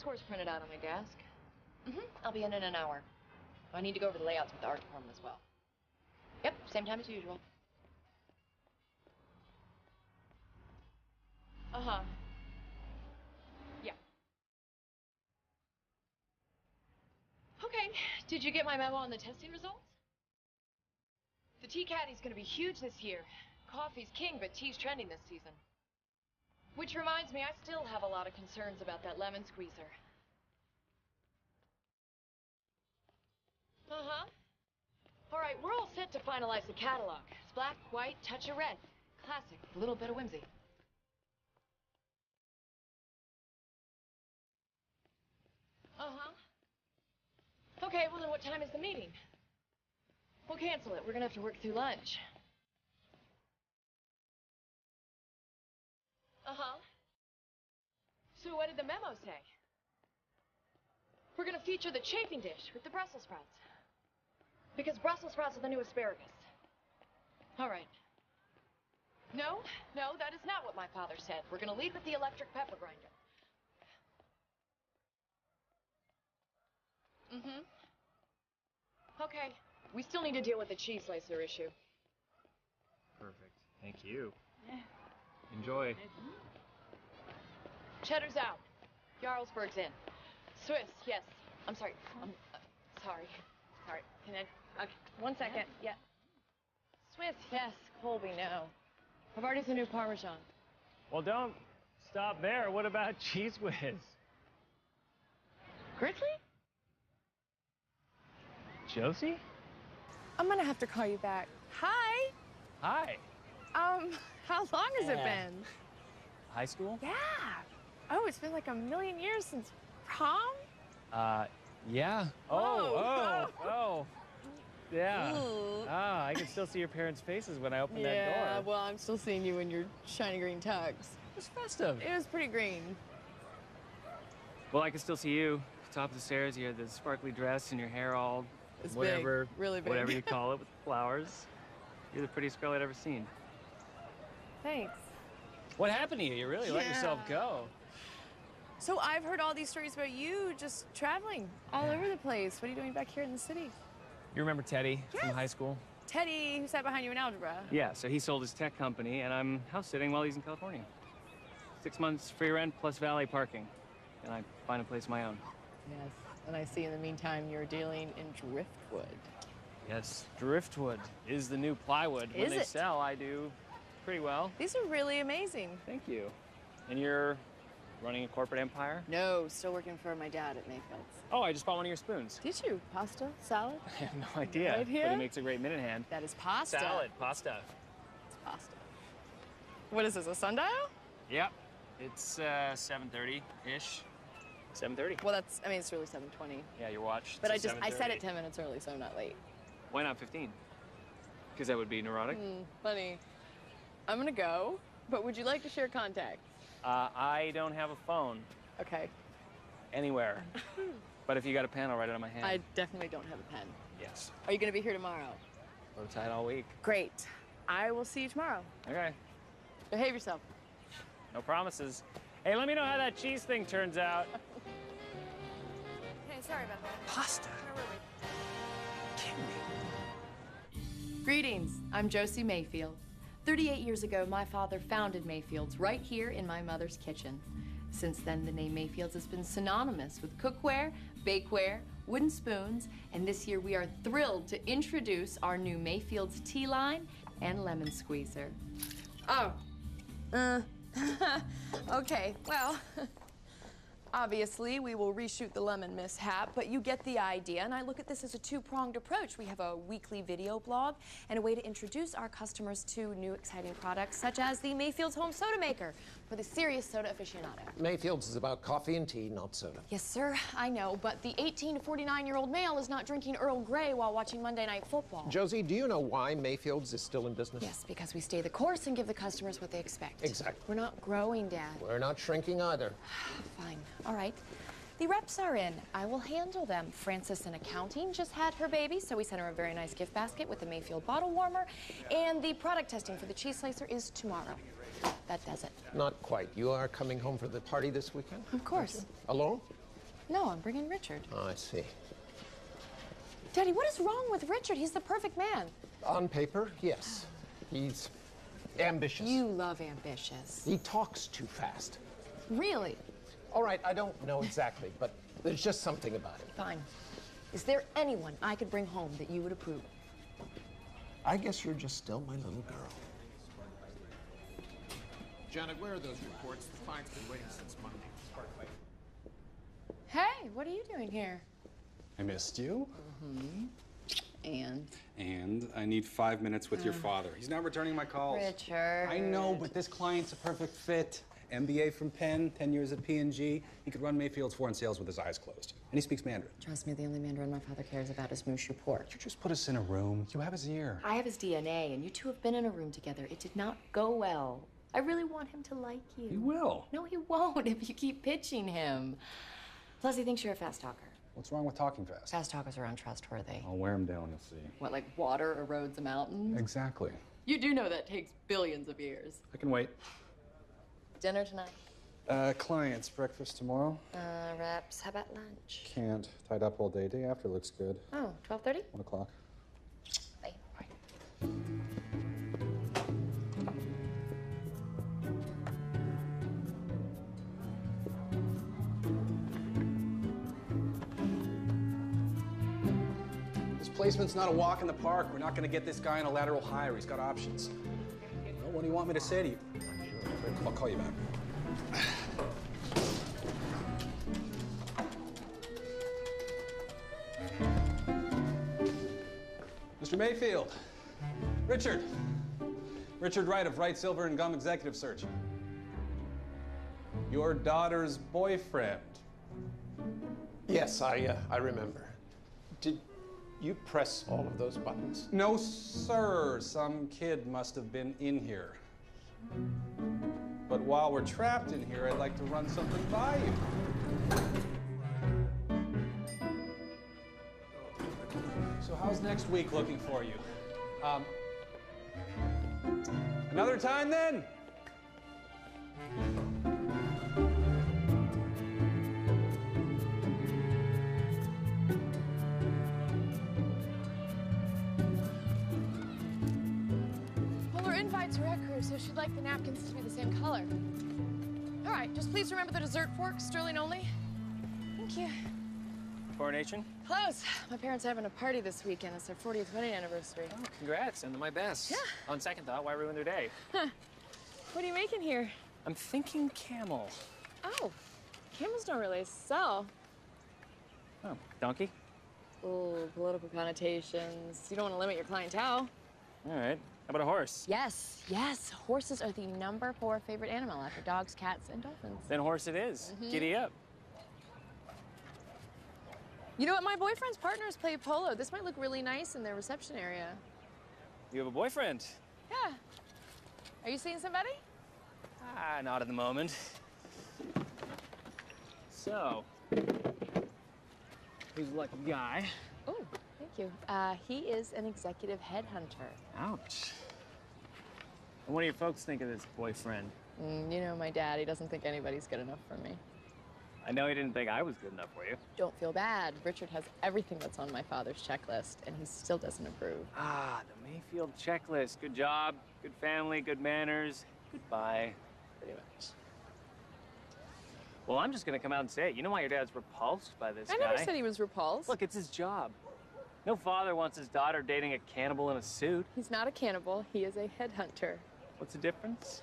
score's printed out on my desk. I'll be in an hour. I need to go over the layouts with the art department as well. Yep, same time as usual. Uh-huh. Yeah. Okay, did you get my memo on the testing results? The tea caddy's gonna be huge this year. Coffee's king, but tea's trending this season. Which reminds me, I still have a lot of concerns about that lemon squeezer. Uh-huh. All right, we're all set to finalize the catalog. It's black, white, touch of red. Classic, a little bit of whimsy. Uh-huh. Okay, well then what time is the meeting? We'll cancel it. We're gonna have to work through lunch. Uh-huh. So what did the memo say? We're gonna feature the chafing dish with the Brussels sprouts. Because Brussels sprouts are the new asparagus. All right. No, that is not what my father said. We're gonna lead with the electric pepper grinder. Okay. We still need to deal with the cheese slicer issue. Perfect. Thank you. Enjoy. Cheddar's out. Jarlsberg's in. Swiss, yes. I'm sorry. Sorry. Can I? Okay. 1 second. Yeah. Swiss, yes. Colby, no. I've already some new Parmesan. Well, don't stop there. What about Cheese Whiz? Grizzly? Josie? I'm gonna have to call you back. Hi. Hi. How long has it been? High school? Yeah. Oh, it's been like a million years since prom? Yeah. Oh. Yeah. Ooh. Ah, I can still see your parents' faces when I open that Yeah, door. well, I'm still seeing you in your shiny green tux. It was festive. It was pretty green. Well, I can still see you. Top of the stairs, you had the sparkly dress and your hair all It's whatever, big, really big. whatever you call it, with flowers. You're the prettiest girl I'd ever seen. Thanks. What happened to you? You really let yourself go. So I've heard all these stories about you just traveling all over the place. What are you doing back here in the city? You remember Teddy from high school? Teddy, who sat behind you in algebra. Yeah, so he sold his tech company, and I'm house sitting while he's in California. 6 months free rent plus valet parking, and I find a place of my own. Yes, and I see in the meantime you're dealing in driftwood. Yes, driftwood is the new plywood. When they sell, I do pretty well. These are really amazing. Thank you. And you're running a corporate empire? No, still working for my dad at Mayfield's. Oh, I just bought one of your spoons. Did you? Pasta? Salad? I have no idea. No idea? But he makes a great minute hand. That is pasta. Salad, pasta. It's pasta. What is this, a sundial? Yep. It's 7:30-ish. 7:30. Well, that's, I mean, it's really 7:20. Yeah, your watch. But I says said 7:30. it 10 minutes early, so I'm not late. Why not 15? Because that would be neurotic. Funny. I'm gonna go, but would you like to share contacts? I don't have a phone Okay. anywhere. But if you got a pen, I'll write it on my hand. I definitely don't have a pen. Yes. Are you gonna be here tomorrow? Low tide all week. Great. I will see you tomorrow. Okay. Behave yourself. No promises. Hey, let me know how that cheese thing turns out. Hey, sorry about that. Pasta? Kidding me. Greetings, I'm Josie Mayfield. 38 years ago, my father founded Mayfield's right here in my mother's kitchen. Since then, the name Mayfield's has been synonymous with cookware, bakeware, wooden spoons, and this year we are thrilled to introduce our new Mayfield's tea line and lemon squeezer. Oh. Okay, well, obviously we will reshoot the lemon mishap, but you get the idea, and I look at this as a two-pronged approach. We have a weekly video blog and a way to introduce our customers to new exciting products, such as the Mayfield's Home Soda Maker for the serious soda aficionado. Mayfield's is about coffee and tea, not soda. Yes, sir, I know, but the 18 to 49-year-old male is not drinking Earl Grey while watching Monday Night Football. Josie, do you know why Mayfield's is still in business? Yes, because we stay the course and give the customers what they expect. Exactly. We're not growing, Dad. We're not shrinking either. Fine. All right. The reps are in. I will handle them. Frances in accounting just had her baby, so we sent her a very nice gift basket with the Mayfield bottle warmer. And the product testing for the cheese slicer is tomorrow. That does it. Not quite. You are coming home for the party this weekend? Of course. Alone? No, I'm bringing Richard. Oh, I see. Daddy, what is wrong with Richard? He's the perfect man. On paper, yes. He's ambitious. You love ambitious. He talks too fast. Really? All right, I don't know exactly, but there's just something about him. Fine. Is there anyone I could bring home that you would approve? I guess you're just still my little girl. Janet, where are those reports? The client's been waiting since Monday. Hey, what are you doing here? I missed you. And? And I need 5 minutes with your father. He's not returning my calls. Richard. I know, but this client's a perfect fit. MBA from Penn, 10 years at P&G. He could run Mayfield's foreign sales with his eyes closed. And he speaks Mandarin. Trust me, the only Mandarin my father cares about is Mushu pork. You just put us in a room. You have his ear. I have his DNA, and you two have been in a room together. It did not go well. I really want him to like you. He will. No, he won't if you keep pitching him. Plus, he thinks you're a fast talker. What's wrong with talking fast? Fast talkers are untrustworthy. I'll wear him down, you'll see. What, like water erodes a mountain? Exactly. You do know that takes billions of years. I can wait. Dinner tonight? Clients, breakfast tomorrow? Wraps. How about lunch? Can't. Tied up all day. Day after looks good. Oh, 12:30? 1 o'clock. Bye. Bye. This placement's not a walk in the park. We're not gonna get this guy in a lateral hire. He's got options. Well, what do you want me to say to you? I'll call you back. Mr. Mayfield. Richard. Richard Wright of Wright, Silver and Gum Executive Search. Your daughter's boyfriend. Yes, I remember. Did you press all of those buttons? No, sir. Some kid must have been in here. But while we're trapped in here, I'd like to run something by you. So how's next week looking for you? Another time then? Well, her invite's rec crew, so she'd like the napkins to be the same color. All right, just please remember the dessert fork, sterling only. Thank you. Coronation? Close. My parents are having a party this weekend. It's their 40th wedding anniversary. Oh, congrats. Send them my best. Yeah. On second thought, why ruin their day? Huh. What are you making here? I'm thinking camel. Oh, camels don't really sell. Oh, donkey? Oh, political connotations. You don't want to limit your clientele. All right. How about a horse? Yes, yes. Horses are the #4 favorite animal after dogs, cats, and dolphins. Then horse it is. Giddy up. You know what? My boyfriend's partners play polo. This might look really nice in their reception area. You have a boyfriend? Yeah. Are you seeing somebody? Ah, not at the moment. So, who's the lucky guy? Oh, thank you. He is an executive headhunter. Ouch. And what do your folks think of this boyfriend? You know my dad. He doesn't think anybody's good enough for me. I know he didn't think I was good enough for you. Don't feel bad. Richard has everything that's on my father's checklist, and he still doesn't approve. Ah, the Mayfield checklist. Good job, good family, good manners. Goodbye. Pretty much. Well, I'm just gonna come out and say it. You know why your dad's repulsed by this guy? I never said he was repulsed. Look, it's his job. No father wants his daughter dating a cannibal in a suit. He's not a cannibal. He is a headhunter. What's the difference?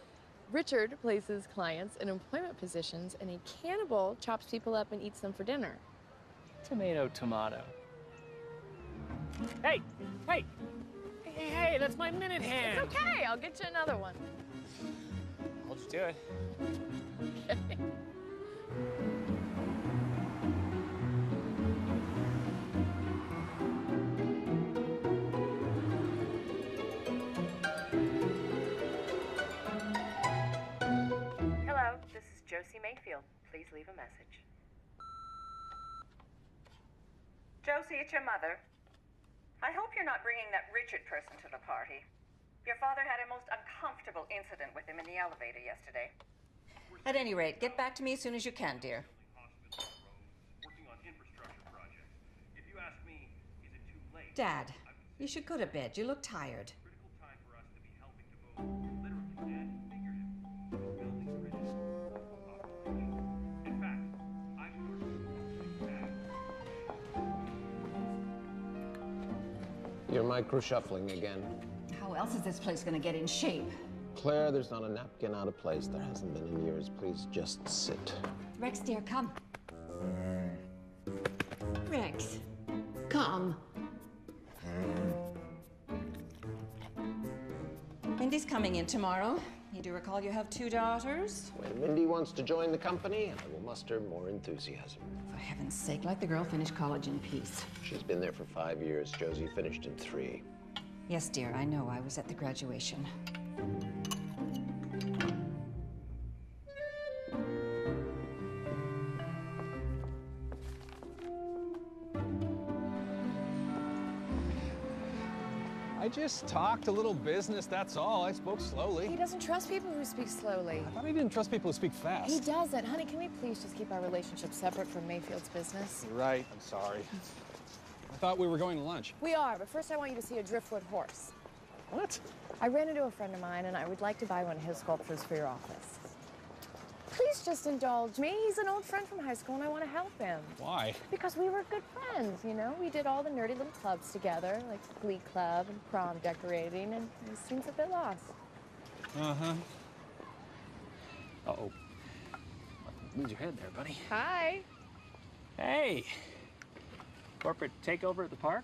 Richard places clients in employment positions, and a cannibal chops people up and eats them for dinner. Tomato, tomato. Hey, hey, hey, hey, that's my minute hand. It's okay. I'll get you another one. I'll just do it. Okay. Hello, this is Josie Mayfield. Please leave a message. Josie, it's your mother. I hope you're not bringing that Richard person to the party. Your father had a most uncomfortable incident with him in the elevator yesterday. At any rate, get back to me as soon as you can, dear. Dad, you should go to bed. You look tired. You're micro-shuffling again. How else is this place gonna get in shape? Claire, there's not a napkin out of place. There hasn't been in years. Please just sit. Rex, dear, come. Rex, come. Mindy's coming in tomorrow. You do recall you have 2 daughters? When Mindy wants to join the company, I will muster more enthusiasm. For heaven's sake, let the girl finish college in peace. She's been there for 5 years. Josie finished in 3. Yes, dear, I know. I was at the graduation. I just talked a little business, that's all. I spoke slowly. He doesn't trust people who speak slowly. I thought he didn't trust people who speak fast. He doesn't. Honey, can we please just keep our relationship separate from Mayfield's business? You're right, I'm sorry. I thought we were going to lunch. We are, but first I want you to see a driftwood horse. What? I ran into a friend of mine, and I would like to buy one of his sculptures for your office. Please just indulge me. He's an old friend from high school, and I want to help him. Why? Because we were good friends, you know? We did all the nerdy little clubs together, like Glee Club and prom decorating, and he seems a bit lost. Uh-huh. Uh-oh. Lose your head there, buddy. Hi. Hey! Corporate takeover at the park?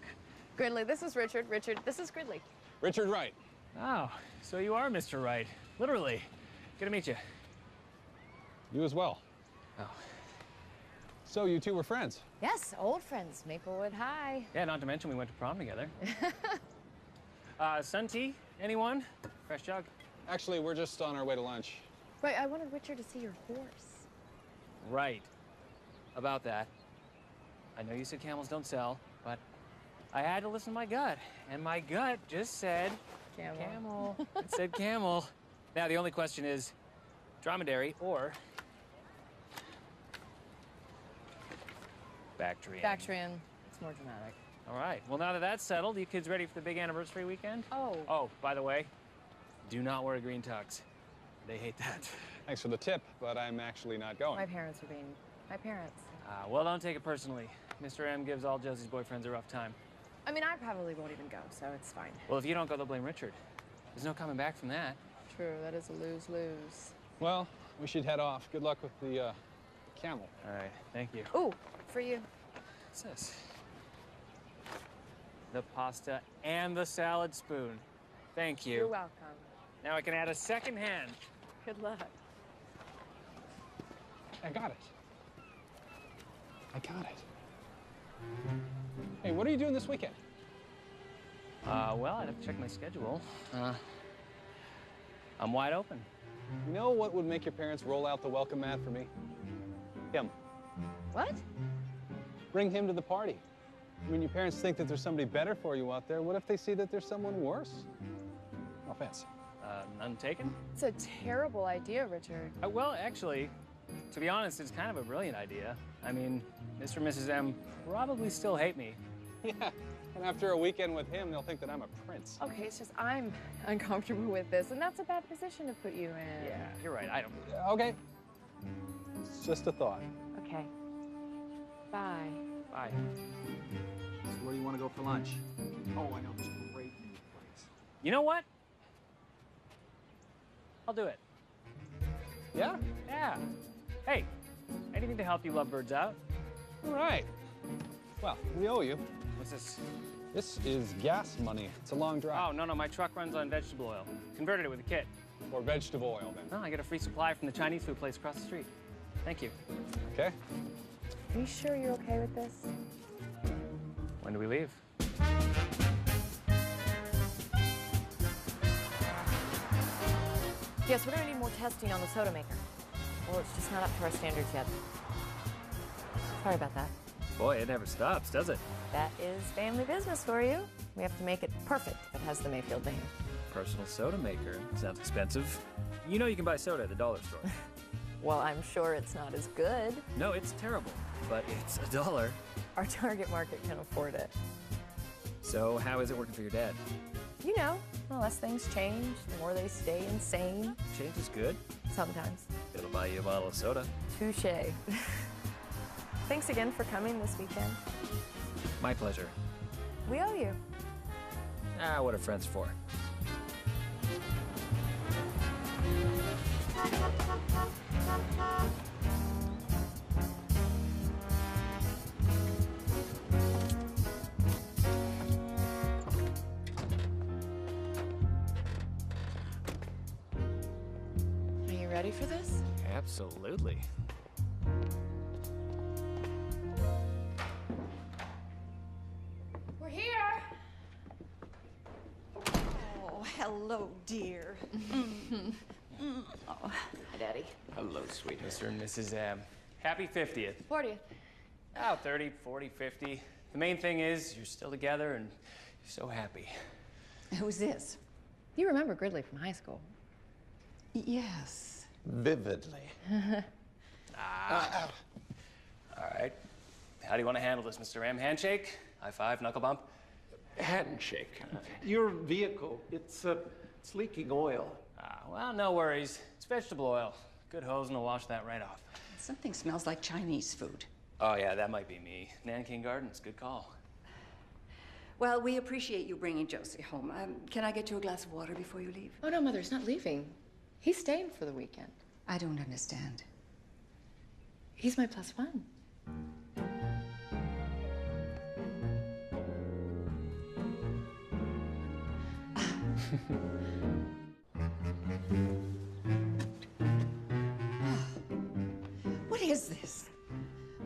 Gridley, this is Richard. Richard, this is Gridley. Richard Wright. Oh, so you are Mr. Wright. Literally. Good to meet you. You as well. Oh. So you two were friends? Yes, old friends. Maplewood High. Yeah, not to mention we went to prom together. Sun tea? Anyone? Fresh jug? Actually, we're just on our way to lunch. Right, I wanted Richard to see your horse. Right. About that. I know you said camels don't sell, but I had to listen to my gut. And my gut just said... Camel. It said camel. Now, the only question is dromedary or... Bactrian. Bactrian. It's more dramatic. All right. Well, now that that's settled, you kids ready for the big anniversary weekend? Oh. Oh, by the way, do not wear a green tux. They hate that. Thanks for the tip, but I'm actually not going. My parents are being... My parents. Well, don't take it personally. Mr. M gives all Josie's boyfriends a rough time. I mean, I probably won't even go, so it's fine. Well, if you don't go, they'll blame Richard. There's no coming back from that. True, that is a lose-lose. Well, we should head off. Good luck with the camel. All right, thank you. Ooh, for you. What's this? The pasta and the salad spoon. Thank you. You're welcome. Now I can add a second hand. Good luck. I got it. I got it. Hey, what are you doing this weekend? Well, I'd have to check my schedule. I'm wide open. You know what would make your parents roll out the welcome mat for me? Him. What? Bring him to the party. When your parents think that there's somebody better for you out there, what if they see that there's someone worse? No offense. None taken? It's a terrible idea, Richard. Well, actually, to be honest, it's kind of a brilliant idea. I mean, Mr. and Mrs. M probably still hate me. Yeah, and after a weekend with him, they'll think that I'm a prince. Okay, it's just I'm uncomfortable with this, and that's a bad position to put you in. Yeah, you're right. I don't... Okay. It's just a thought. Okay. Bye. Bye. So where do you want to go for lunch? Oh, I know this great new place. You know what? I'll do it. Yeah? Yeah. Hey, anything to help you lovebirds out? All right. Well, we owe you. What's this? This is gas money. It's a long drive. Oh, no, my truck runs on vegetable oil. Converted it with a kit. Or vegetable oil, then. No, I get a free supply from the Chinese food place across the street. Thank you. Okay. Are you sure you're okay with this? When do we leave? Yes, we're gonna need more testing on the soda maker. Well, it's just not up to our standards yet. Sorry about that. Boy, it never stops, does it? That is family business for you. We have to make it perfect if it has the Mayfield name. Personal soda maker. Sounds expensive. You know you can buy soda at the dollar store. Well, I'm sure it's not as good. No, it's terrible, but it's $1. Our target market can afford it. So, how is it working for your dad? You know, the less things change, the more they stay insane. Change is good. Sometimes. It'll buy you a bottle of soda. Touché. Thanks again for coming this weekend. My pleasure. We owe you. Ah, what are friends for? Are you ready for this? Absolutely. We're here. Oh, hello, dear. Oh. Hi, Daddy. Hello, sweetheart. Mr. and Mrs. M. Happy 50th. 40th. Oh, 30, 40, 50. The main thing is you're still together and you're so happy. Who's this? You remember Gridley from high school. Yes. Vividly. All right. How do you want to handle this, Mr. M? Handshake? High five? Knuckle bump? Handshake. Your vehicle, it's leaking oil. Well, no worries. It's vegetable oil. Good hose and will wash that right off. Something smells like Chinese food. Oh, yeah, that might be me. Nanking Gardens, good call. Well, we appreciate you bringing Josie home. Can I get you a glass of water before you leave? Oh, no, Mother's not leaving. He's staying for the weekend. I don't understand. He's my +1. What is this?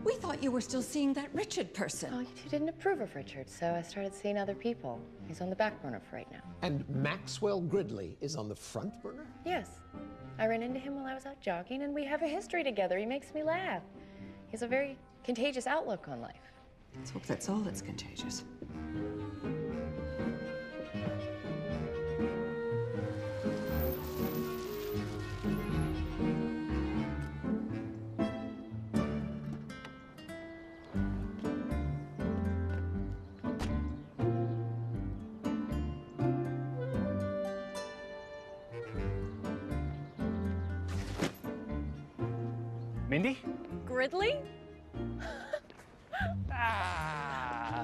We thought you were still seeing that Richard person. Oh, you two didn't approve of Richard, so I started seeing other people. He's on the back burner for right now. And Maxwell Gridley is on the front burner? Yes. I ran into him while I was out jogging, and we have a history together. He makes me laugh. He has a very contagious outlook on life. Let's hope that's all that's contagious. Mindy? Gridley? Hey!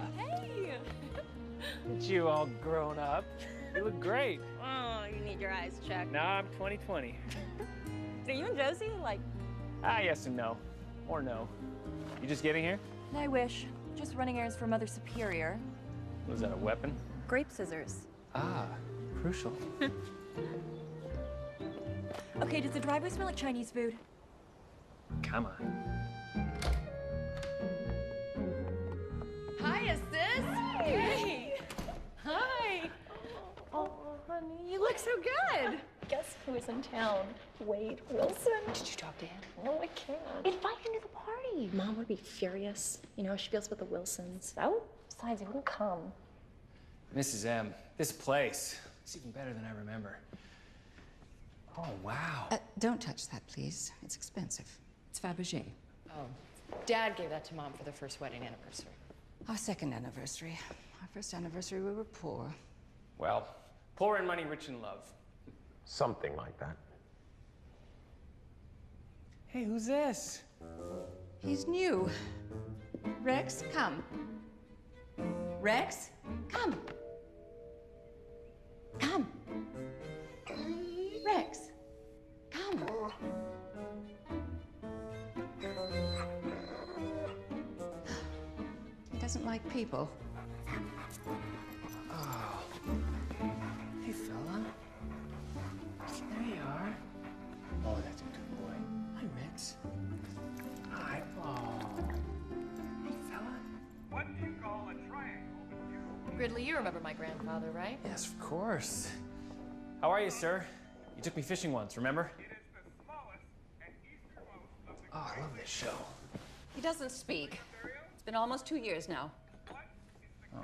Look at you all grown up. You look great. Oh, you need your eyes checked. Now I'm 20/20. So you and Josie, like... Yes and no. Or no. You just getting here? I wish. Just running errands for Mother Superior. Was that a weapon? Grape scissors. Crucial. Okay, does the driveway smell like Chinese food? Come on. Hi, is this? Hey! Hi. Oh, honey, you look so good. Guess who is in town? Wade Wilson. Did you talk to him? No, I can't. Invite him to the party. Mom would be furious. You know how she feels with the Wilsons. Oh, besides, he wouldn't come. Mrs. M, this place, it's even better than I remember. Oh, wow. Don't touch that, please. It's expensive. It's Fabergé. Oh, Dad gave that to Mom for their first wedding anniversary. Our second anniversary. Our first anniversary, we were poor. Well, poor in money, rich in love. Something like that. Hey, who's this? He's new. Rex, come. Rex, come. Come. Rex, come. He doesn't like people. Oh. Hey, fella. There you are. Oh, that's a good boy. Hi, Rex. Hi. Oh. Hey, fella. What do you call a triangle? Gridley, you remember my grandfather, right? Yes, of course. How are you, sir? You took me fishing once, remember? It is the smallest and easternmost of the Oh, I love this show. He doesn't speak. It's been almost 2 years now. Oh,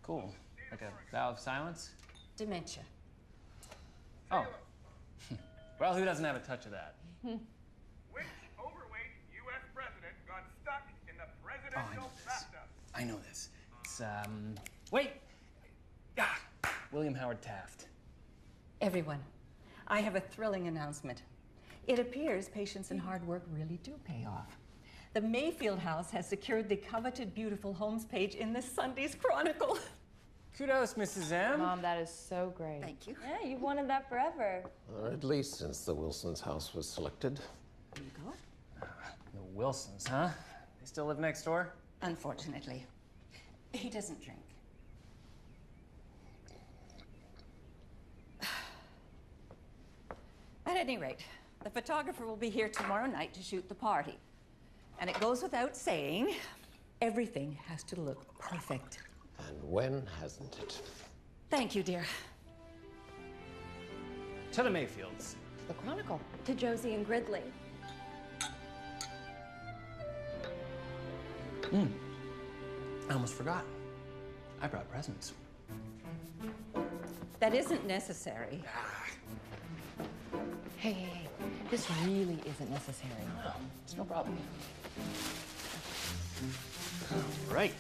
cool. Like a vow of silence? Dementia. Oh. Well, who doesn't have a touch of that? Which overweight U.S. president got stuck in the Oh, I presidential know this. bathtub? I know this. It's, wait! William Howard Taft. Everyone, I have a thrilling announcement. It appears patience and hard work really do pay off. The Mayfield house has secured the coveted Beautiful Homes page in this Sunday's Chronicle. Kudos, Mrs. M. Mom, that is so great. Thank you. Yeah, you've wanted that forever. Or at least since the Wilsons' house was selected. There you go. The Wilsons, huh? They still live next door? Unfortunately, he doesn't drink. At any rate, the photographer will be here tomorrow night to shoot the party. And it goes without saying, everything has to look perfect. And when hasn't it? Thank you, dear. To the Mayfields. The Chronicle. To Josie and Gridley. I almost forgot. I brought presents. That isn't necessary. Hey, this really isn't necessary. It's no problem. Right.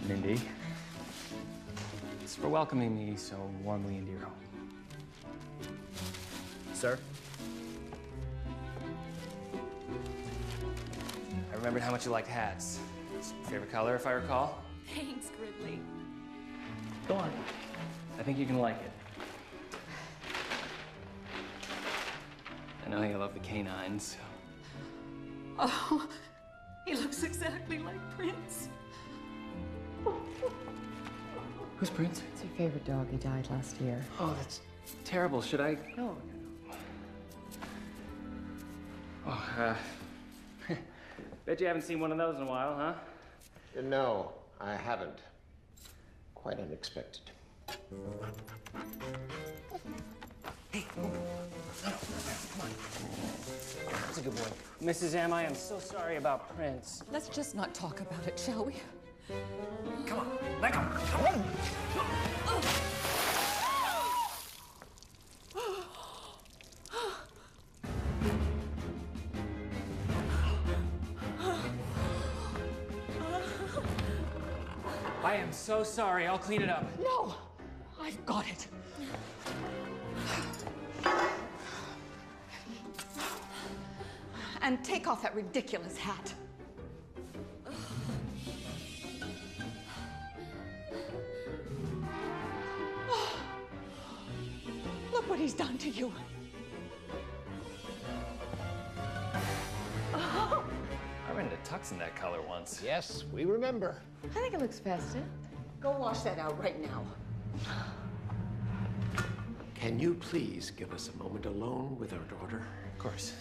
Mindy, it's for welcoming me so warmly into your home. Sir? I remembered how much you liked hats. It's your favorite color, if I recall. Thanks, Gridley. Go on. I think you can like it. I know you love the canines. Oh, he looks exactly like Prince. Who's Prince? It's your favorite dog. He died last year. Oh, that's terrible. Should I? No. Oh, bet you haven't seen one of those in a while, huh? No, I haven't. Quite unexpected. Hey, come on. That's a good boy. Mrs. M, I am so sorry about Prince. Let's just not talk about it, shall we? Come on, let go. Come on. I am so sorry. I'll clean it up. No, I've got it. And take off that ridiculous hat. Look what he's done to you. I rented a tux in that color once. Yes, we remember. I think it looks festive. Go wash that out right now. Can you please give us a moment alone with our daughter? Of course.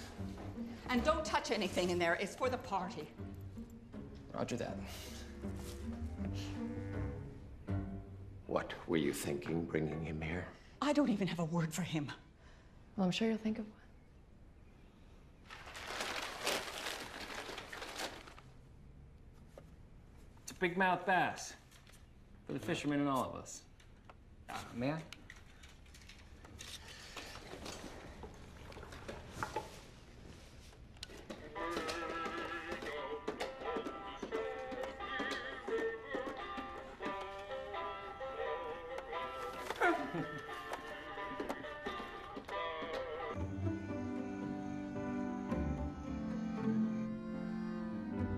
And don't touch anything in there. It's for the party. Roger that. What were you thinking, bringing him here? I don't even have a word for him. Well, I'm sure you'll think of one. It's a big mouth bass. For the fishermen and all of us. May I?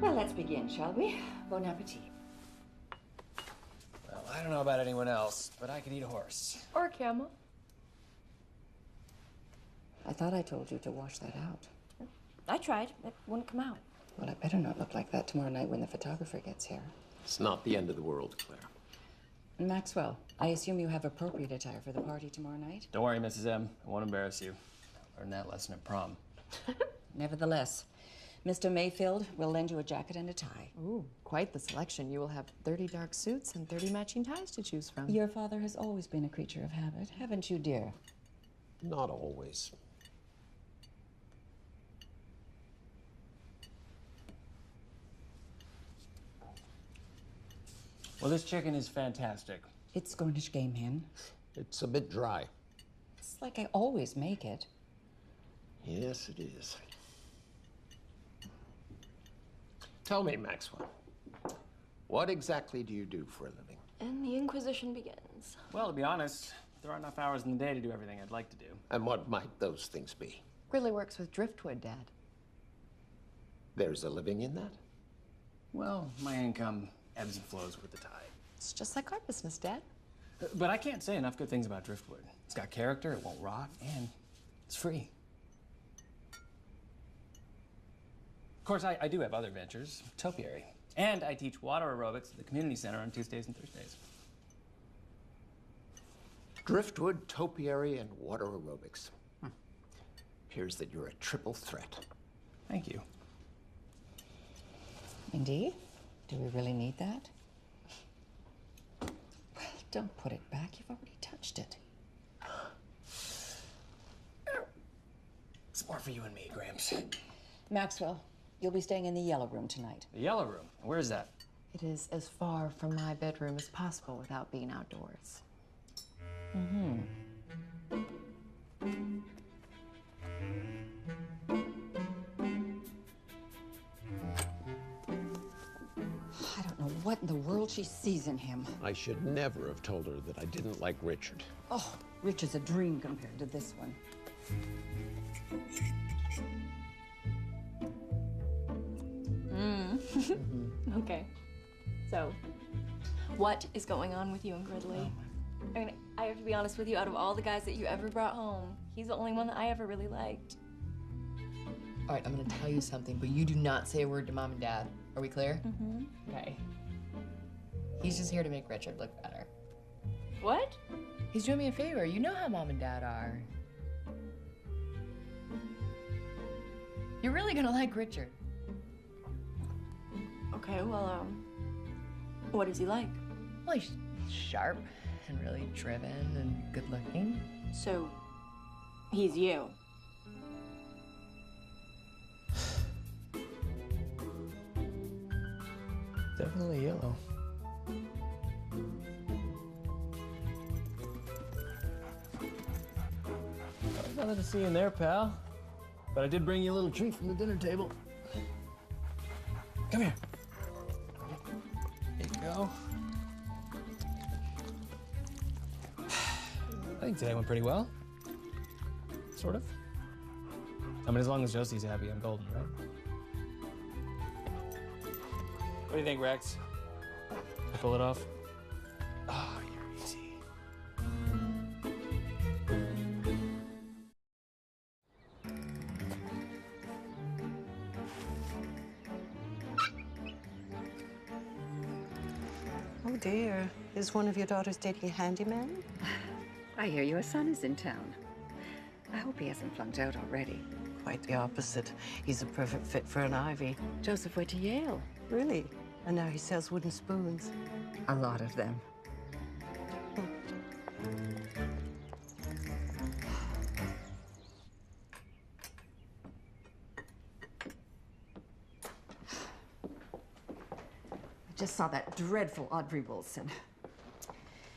Well, let's begin, shall we? Bon appetit. Well, I don't know about anyone else, but I could eat a horse. Or a camel. I thought I told you to wash that out. I tried. It wouldn't come out. Well, it better not look like that tomorrow night when the photographer gets here. It's not the end of the world, Claire. Maxwell, I assume you have appropriate attire for the party tomorrow night? Don't worry, Mrs. M. I won't embarrass you. I learned that lesson at prom. Nevertheless, Mr. Mayfield will lend you a jacket and a tie. Ooh, quite the selection. You will have 30 dark suits and 30 matching ties to choose from. Your father has always been a creature of habit, haven't you, dear? Not always. Well, this chicken is fantastic. It's Cornish game hen. It's a bit dry. It's like I always make it. Yes, it is. Tell me, Maxwell, what exactly do you do for a living? And the Inquisition begins. things? Well, to be honest, there aren't enough hours in the day to do everything I'd like to do. And what might those things be? Gridley works with driftwood, Dad. There's a living in that? Well, my income ebbs and flows with the tide. It's just like our business, Dad. But I can't say enough good things about driftwood. It's got character, it won't rot, and it's free. Of course, I do have other ventures, topiary. And I teach water aerobics at the community center on Tuesdays and Thursdays. Driftwood, topiary, and water aerobics. Appears that you're a triple threat. Thank you. Indeed? Do we really need that? Well, don't put it back. You've already touched it. It's more for you and me, Gramps. Maxwell, you'll be staying in the yellow room tonight. The yellow room? Where is that? It is as far from my bedroom as possible without being outdoors. Mm-hmm. I don't know what in the world she sees in him. I should never have told her that I didn't like Richard. Oh, Rich is a dream compared to this one. Okay. So, what is going on with you and Gridley? I mean, I have to be honest with you, out of all the guys that you ever brought home, he's the only one that I ever really liked. All right, I'm gonna tell you something, but you do not say a word to Mom and Dad. Are we clear? Mm-hmm. Okay. He's just here to make Richard look better. What? He's doing me a favor. You know how Mom and Dad are. You're really gonna like Richard. Okay, well, what is he like? Well, he's sharp and really driven and good looking. So, he's you. Definitely yellow. Nothing to see in there, pal. But I did bring you a little treat from the dinner table. Come here. There you go. I think today went pretty well. Sort of. I mean, as long as Josie's happy, I'm golden, right? What do you think, Rex? I pull it off? Oh, you're easy. Oh dear, is one of your daughters dating a handyman? I hear your son is in town. I hope he hasn't flunked out already. Quite the opposite. He's a perfect fit for an Ivy. Joseph went to Yale. Really? And now he sells wooden spoons. A lot of them. I just saw that dreadful Audrey Wilson.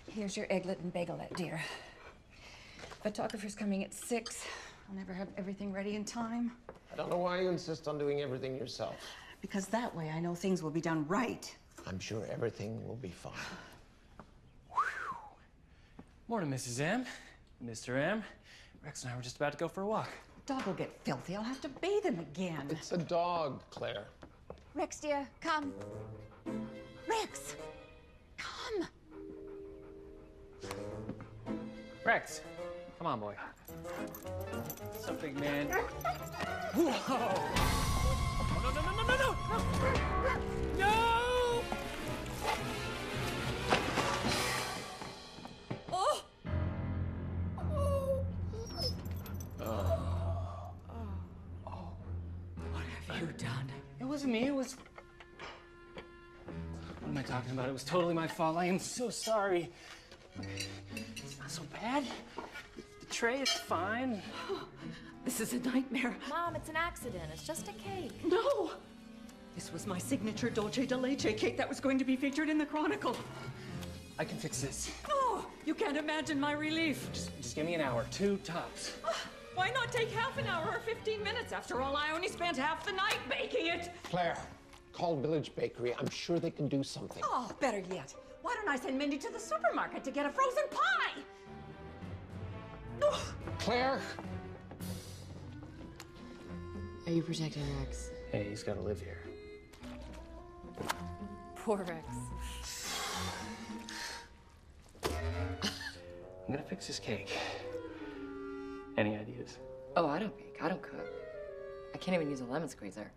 Here's your egglet and bagelette, dear. Photographer's coming at 6. I'll never have everything ready in time. I don't know why you insist on doing everything yourself. Because that way I know things will be done right. I'm sure everything will be fine. Morning, Mrs. M. Mr. M. Rex and I were just about to go for a walk. Dog will get filthy. I'll have to bathe him again. It's a dog, Claire. Rex, dear, come. Rex, come. Rex, come on, boy. What's up, big man? Whoa! No, no, no, no, no, no! No! Oh! What have you done? It wasn't me, it was... What am I talking about? It was totally my fault. I am so sorry. It's not so bad. The tray is fine. This is a nightmare. Mom, it's an accident. It's just a cake. No! This was my signature Dolce de Leche cake that was going to be featured in the Chronicle. I can fix this. Oh, you can't imagine my relief. Just give me an hour, 2 tops. Why not take half an hour or 15 minutes? After all, I only spent half the night baking it. Claire, call Village Bakery. I'm sure they can do something. Oh, better yet. Why don't I send Mindy to the supermarket to get a frozen pie? Claire? Are you protecting Rex? Hey, he's gotta live here. Poor Rex. I'm gonna fix his cake. Any ideas? Oh, I don't bake. I don't cook. I can't even use a lemon squeezer.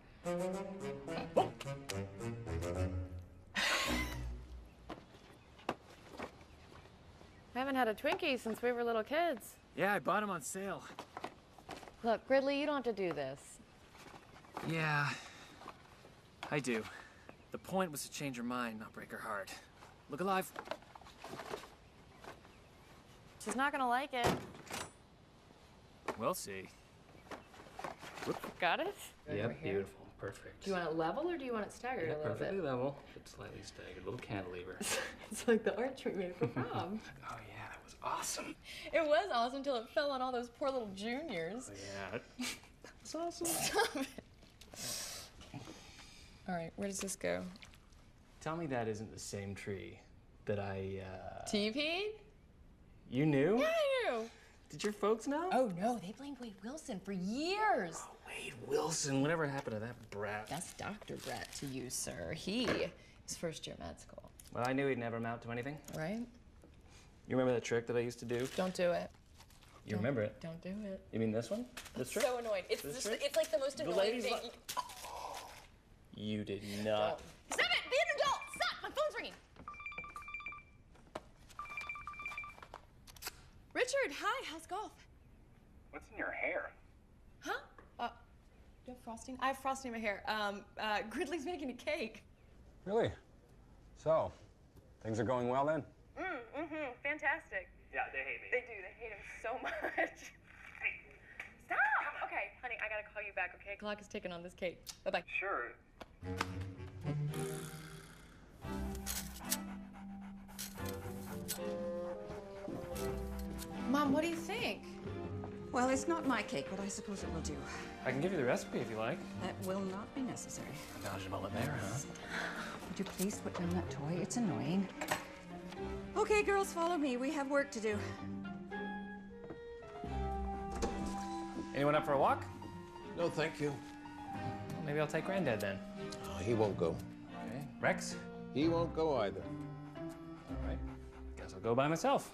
I haven't had a Twinkie since we were little kids. Yeah, I bought him on sale. Look, Gridley, you don't have to do this. Yeah, I do. The point was to change her mind, not break her heart. Look alive. She's not gonna like it. We'll see. Got it? Yep, beautiful. Perfect. Do you want it level or do you want it staggered a little perfectly bit? level, but slightly staggered. Little cantilever. It's like the arch we made for prom. Oh yeah, that was awesome. It was awesome until it fell on all those poor little juniors. Oh yeah, that was awesome. Stop it. All right, where does this go? Tell me that isn't the same tree that I, TP'd? You knew? Yeah, I knew. Did your folks know? Oh, no, they blamed Wade Wilson for years. Oh, Wade Wilson, whatever happened to that brat? That's Dr. Brett to you, sir. He is first year med school. Well, I knew he'd never amount to anything. Right? You remember that trick that I used to do? Don't do it. You remember it? Don't do it. You mean this one? This trick? So annoying. It's This just, trick? it's like the most annoying ladies thing. You did not. Stop it! Be an adult! Stop! My phone's ringing. Richard, hi. How's golf? What's in your hair? Huh? Do you have frosting? I have frosting in my hair. Gridley's making a cake. Really? So, things are going well then? Fantastic. Yeah, they hate me. They do. They hate him so much. Hey, stop! Okay, honey, I gotta call you back, okay? Clock is ticking on this cake. Bye-bye. Sure. Mom, what do you think? Well, it's not my cake, but I suppose it will do. I can give you the recipe if you like. That will not be necessary. Dodged a bullet there, huh? Would you please put down that toy? It's annoying. Okay, girls, follow me. We have work to do. Anyone up for a walk? No, thank you. Well, maybe I'll take Granddad then. Oh, he won't go. Okay. Rex? He won't go either. All right. Guess I'll go by myself.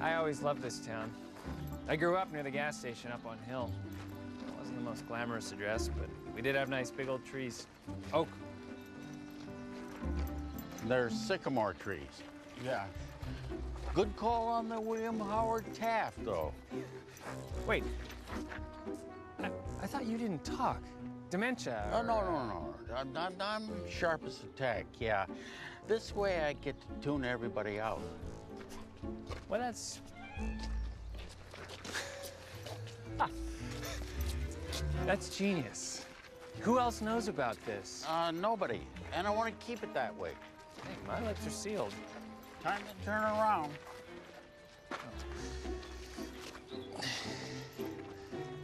I always loved this town. I grew up near the gas station up on Hill. It wasn't the most glamorous address, but we did have nice big old trees. Oak. They're sycamore trees. Yeah. Good call on the William Howard Taft, though. Wait. I thought you didn't talk. Dementia. Oh, no. I'm sharp as a tack, yeah. This way I get to tune everybody out. Well, that's... That's genius. Who else knows about this? Nobody. And I want to keep it that way. Hey, my lips are sealed. Time to turn around.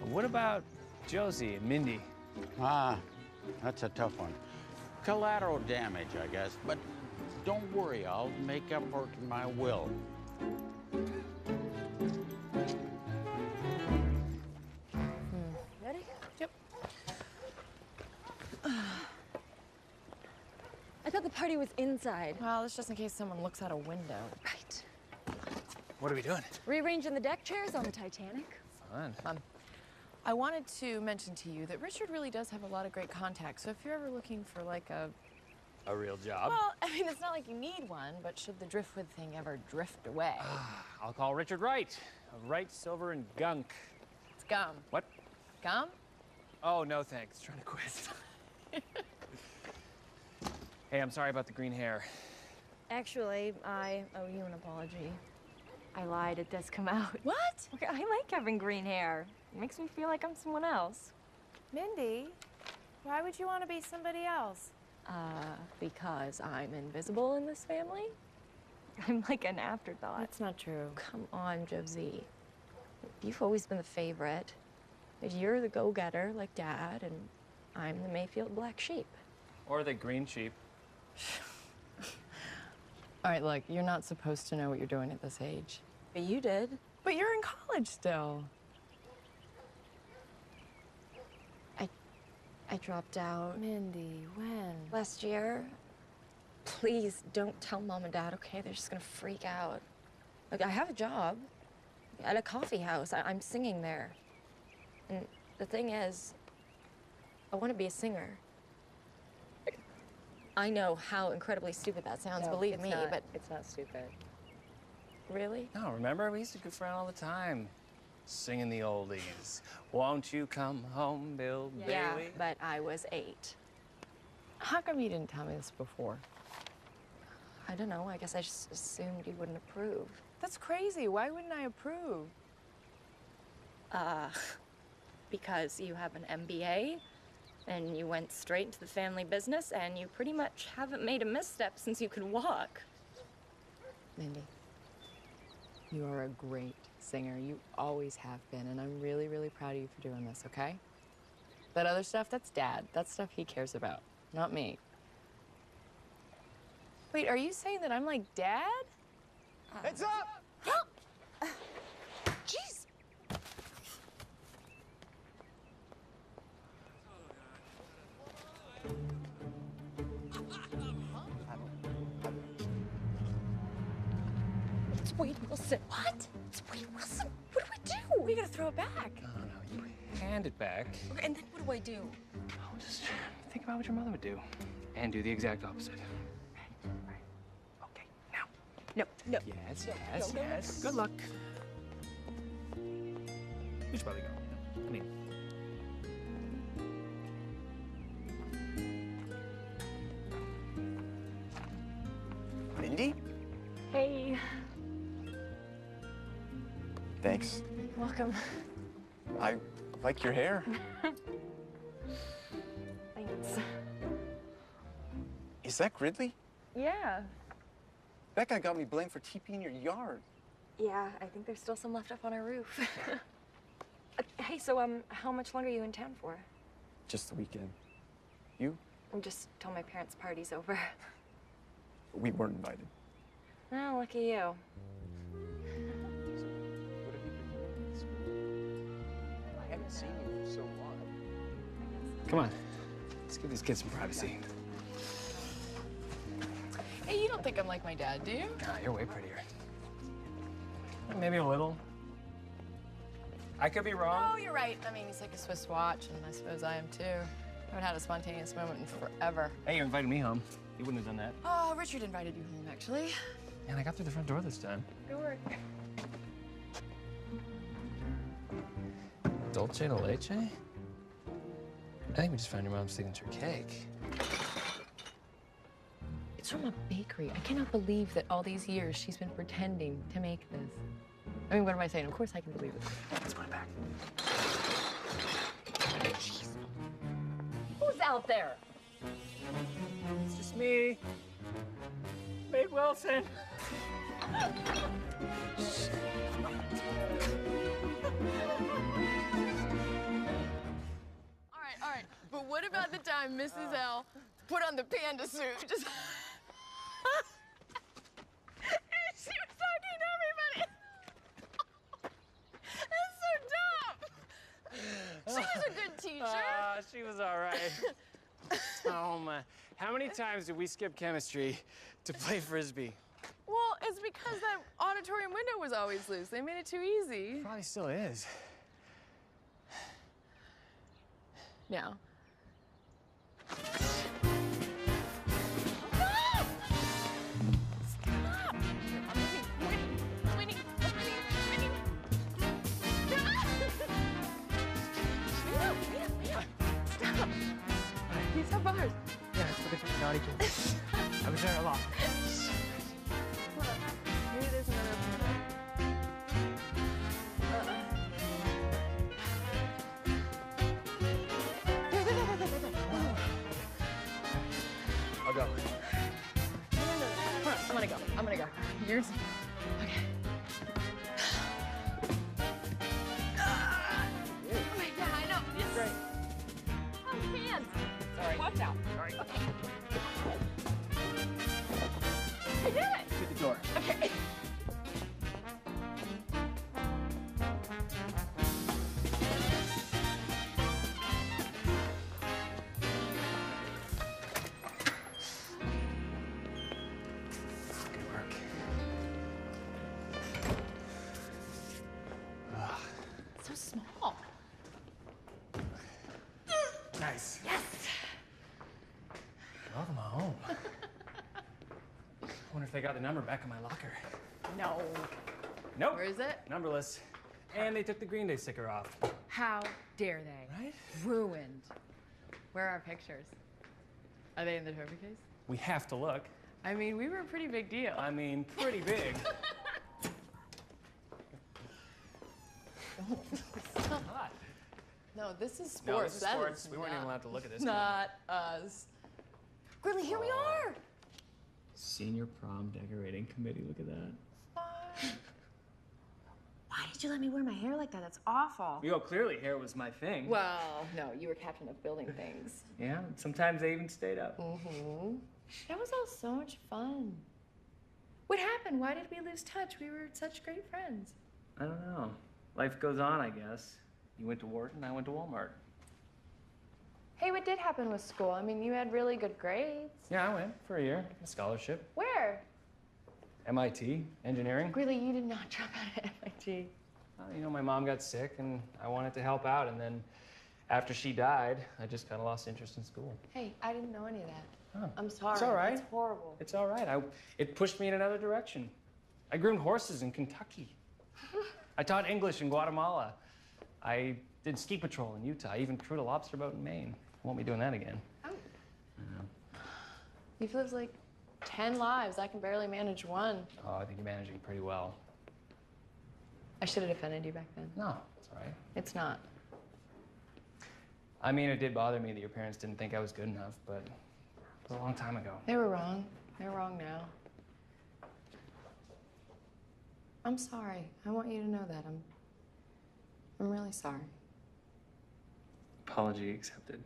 What about Josie and Mindy? That's a tough one. Collateral damage, I guess. But don't worry, I'll make up for it in my will. Ready? Yep. I thought the party was inside. Well, that's just in case someone looks out a window. Right. What are we doing? Rearranging the deck chairs on the Titanic. Fun. I wanted to mention to you that Richard really does have a lot of great contacts. So if you're ever looking for like A real job? well, I mean, it's not like you need one, but should the driftwood thing ever drift away? I'll call Richard Wright. Of Wright, Silver, and Gunk. It's gum. What? Gum? Oh, no thanks. Trying to quit. Hey, I'm sorry about the green hair. Actually, I owe you an apology. I lied. It does come out. What? Okay, I like having green hair. It makes me feel like I'm someone else. Mindy, why would you want to be somebody else? Because I'm invisible in this family. I'm like an afterthought. That's not true. Come on, Josie. You've always been the favorite. You're the go-getter, like Dad, and I'm the Mayfield black sheep. Or the green sheep. All right, look, you're not supposed to know what you're doing at this age. But you did. But you're in college still. I dropped out. Mindy, when? Last year. Please don't tell Mom and Dad, okay? They're just gonna freak out. Like, I have a job at a coffee house. I'm singing there. And the thing is, I want to be a singer. I know how incredibly stupid that sounds, believe me, but... It's not stupid. Really? No, remember? We used to goof around all the time. Singing the oldies. Won't you come home, Bill Bailey? Yeah, but I was 8. How come you didn't tell me this before? I don't know. I guess I just assumed you wouldn't approve. That's crazy. Why wouldn't I approve? Because you have an MBA, and you went straight into the family business, and you pretty much haven't made a misstep since you could walk. Mindy, you are a great singer. You always have been, and I'm really, really proud of you for doing this, okay? That other stuff, that's Dad. That's stuff he cares about, not me. Wait, are you saying that I'm like Dad? Heads up! Jeez. It's Wade Wilson. What? It's Wade Wilson. What do we do? We gotta throw it back. No, you hand it back. Okay, and then what do I do? Oh, just think about what your mother would do. And do the exact opposite. Okay, now. No, no. Yes, yes, yes. Good luck. You should probably go. I mean... Mindy? Hey. Thanks. Welcome. I like your hair. Thanks. Is that Gridley? Yeah. That guy got me blamed for TP in your yard. Yeah, I think there's still some left up on our roof. Hey, so, how much longer are you in town for? Just the weekend. You? I'm just told my parents' party's over. We weren't invited. Oh, lucky you. I haven't seen you for so long. Come on. Let's give these kids some privacy. Hey, you don't think I'm like my dad, do you? Ah, you're way prettier. Maybe a little. I could be wrong. Oh, you're right. I mean, he's like a Swiss watch, and I suppose I am too. I haven't had a spontaneous moment in forever. Hey, you invited me home. You wouldn't have done that. Oh, Richard invited you home, actually. And I got through the front door this time. Good work. Dulce de leche? I think we just found your mom's signature cake. It's from a bakery. I cannot believe that all these years she's been pretending to make this. I mean, what am I saying? Of course I can believe it. Let's put it back. Jeez. Who's out there? It's just me. Wade Wilson. All right. But what about the time Mrs. L put on the panda suit? Just... she was talking to everybody. That's so dumb. She was a good teacher. She was all right. Oh, my. How many times did we skip chemistry to play Frisbee? Well, it's because that auditorium window was always loose. They made it too easy. Probably still is. Now. These are bars. Yeah, it's for the naughty kids. I was there a lot. Maybe there's another. Here's... Okay. Wait, yeah, I know. Yes. Great. Oh, hands. Sorry. Watch out. Sorry. Okay. I did it. Hit the door. Okay. Good work. So small. Nice. Yes. Welcome home. I wonder if they got the number back in my locker. No. Nope. Where is it? Numberless. And they took the Green Day sticker off. How dare they? Right? Ruined. Where are our pictures? Are they in the trophy case? We have to look. I mean, we were a pretty big deal. I mean, pretty big. What? No, this is sports. No, this is That sports. is We weren't even allowed to look at this. Not us. Grilly, here we are. Senior prom decorating committee. Look at that. Why did you let me wear my hair like that? That's awful. Yo, clearly hair was my thing. Well, no, you were captain of building things. Yeah, sometimes they even stayed up. Mm-hmm. That was all so much fun. What happened? Why did we lose touch? We were such great friends. I don't know. Life goes on, I guess. You went to Wharton, I went to Walmart. Hey, what did happen with school? I mean, you had really good grades. Yeah, I went for a year. A scholarship. Where? MIT, engineering. Really, you did not drop out of MIT. You know, my mom got sick and I wanted to help out. And then after she died, I just kind of lost interest in school. Hey, I didn't know any of that. Oh. I'm sorry. It's all right. It's horrible. It's all right. It pushed me in another direction. I groomed horses in Kentucky. I taught English in Guatemala. I did ski patrol in Utah. I even crewed a lobster boat in Maine. I won't be doing that again. Oh. You've lived like 10 lives. I can barely manage one. Oh, I think you're managing pretty well. I should have defended you back then. No, it's all right. It's not. I mean, it did bother me that your parents didn't think I was good enough, but it was a long time ago. They were wrong. They're wrong now. I'm sorry. I want you to know that. I'm really sorry. Apology accepted.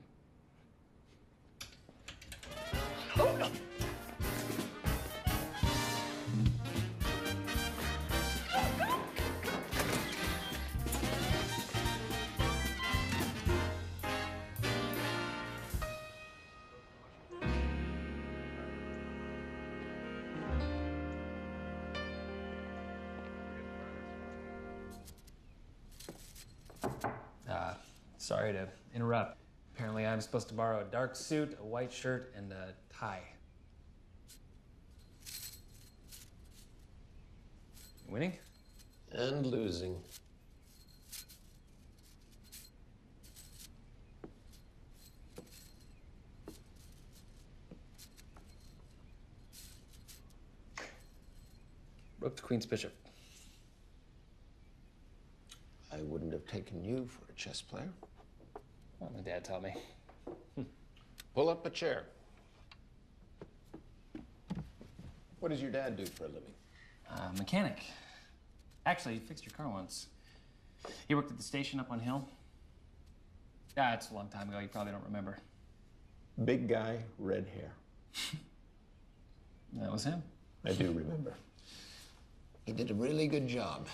Oh, no. Sorry to interrupt. Apparently I'm supposed to borrow a dark suit, a white shirt, and a tie. Winning? And losing. Rook to Queen's Bishop. I wouldn't have taken you for a chess player. Well, my dad taught me. Pull up a chair. What does your dad do for a living? Mechanic. Actually, he fixed your car once. He worked at the station up on Hill. Yeah, it's a long time ago. You probably don't remember. Big guy, red hair. That was him. I do remember. He did a really good job.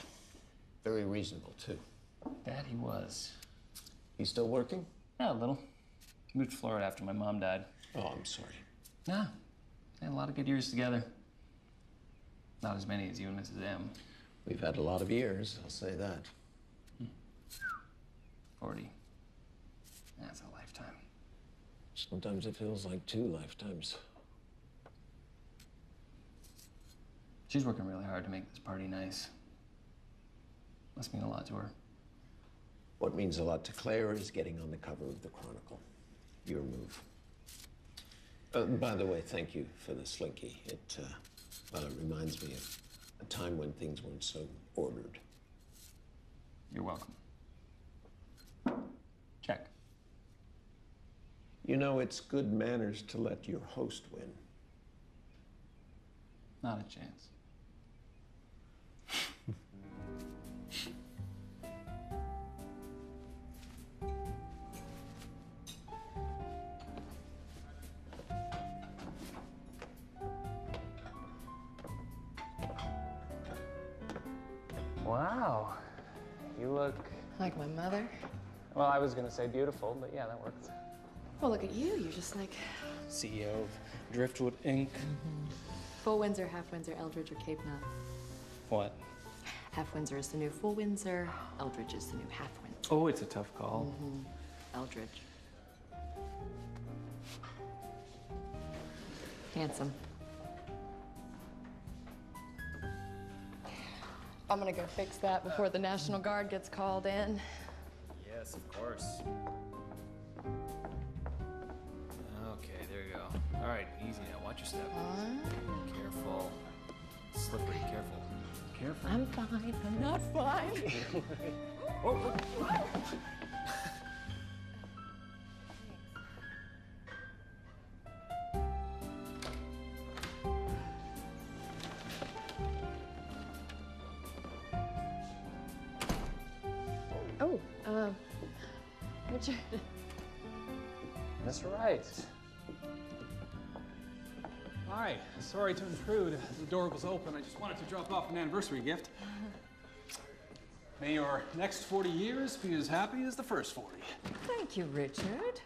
Very reasonable, too. Dad, he was. He's still working? Yeah, a little. Moved to Florida after my mom died. Oh, I'm sorry. Yeah. They had a lot of good years together. Not as many as you and Mrs. M. We've had a lot of years, I'll say that. 40. That's a lifetime. Sometimes it feels like 2 lifetimes. She's working really hard to make this party nice. Must mean a lot to her. What means a lot to Claire is getting on the cover of the Chronicle. Your move. By the way, thank you for the slinky. It reminds me of a time when things weren't so ordered. You're welcome. Check. You know, it's good manners to let your host win. Not a chance. Wow. You look... Like my mother? Well, I was gonna say beautiful, but yeah, that works. Well, look at you. You're just like... CEO of Driftwood, Inc. Full Windsor, half Windsor, Eldridge, or Cape Nut. What? Half Windsor is the new Full Windsor. Eldridge is the new half Windsor. Oh, it's a tough call. Eldridge. Handsome. I'm gonna go fix that before the National Guard gets called in. Yes, of course. Okay, there you go. All right, easy now. Watch your step. Careful. Slippery. Careful. Careful. I'm fine. I'm not fine. Oh. Richard. That's right. Hi, sorry to intrude. The door was open. I just wanted to drop off an anniversary gift. May your next 40 years be as happy as the first 40. Thank you, Richard.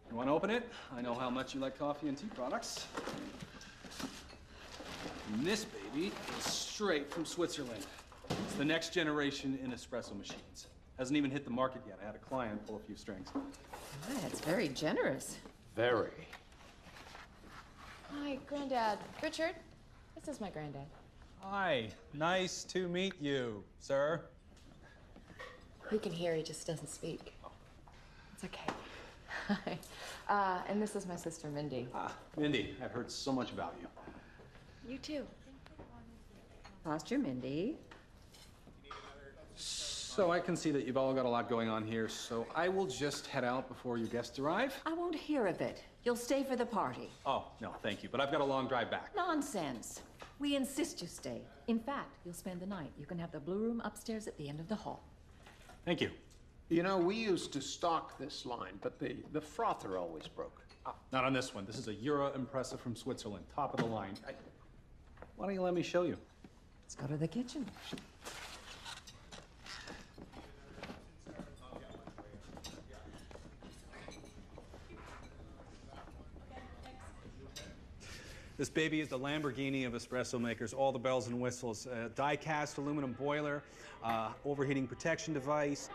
You want to open it? I know how much you like coffee and tea products. And this baby is straight from Switzerland. It's the next generation in espresso machines. Hasn't even hit the market yet. I had a client pull a few strings. That's very generous. Very. Hi, Granddad. Richard, this is my granddad. Hi, nice to meet you, sir. He can hear, he just doesn't speak. It's okay. Hi. And this is my sister, Mindy. Mindy, I've heard so much about you. You too. Posture, Mindy. So I can see that you've all got a lot going on here, so I will just head out before your guests arrive. I won't hear of it. You'll stay for the party. Oh, no, thank you, but I've got a long drive back. Nonsense. We insist you stay. In fact, you'll spend the night. You can have the blue room upstairs at the end of the hall. Thank you. You know, we used to stock this line, but the frother always broke. Not on this one. This is a Euro Impressa from Switzerland, top of the line. Why don't you let me show you? Let's go to the kitchen. This baby is the Lamborghini of espresso makers, all the bells and whistles. Die-cast aluminum boiler, overheating protection device.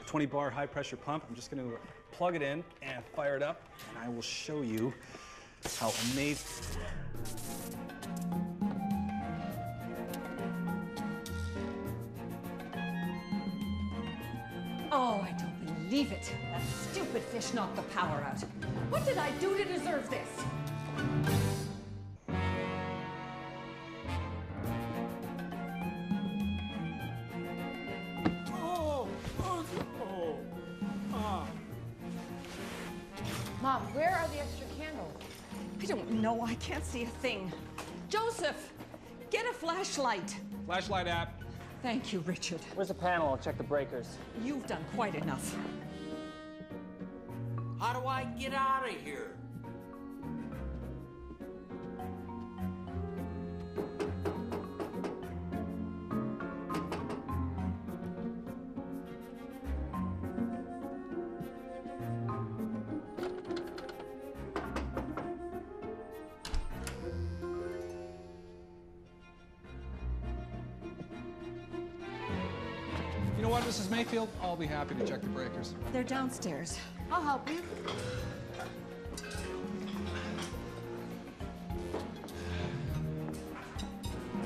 A 20-bar high-pressure pump. I'm just going to plug it in and fire it up, and I will show you how amazing. Oh, I don't believe it. That stupid fish knocked the power out. What did I do to deserve this? Mom, where are the extra candles? I don't know. I can't see a thing. Joseph, get a flashlight. Flashlight app. Thank you, Richard. Where's the panel? I'll check the breakers. You've done quite enough. How do I get out of here? You know what, Mrs. Mayfield? I'll be happy to check the breakers. They're downstairs. I'll help you.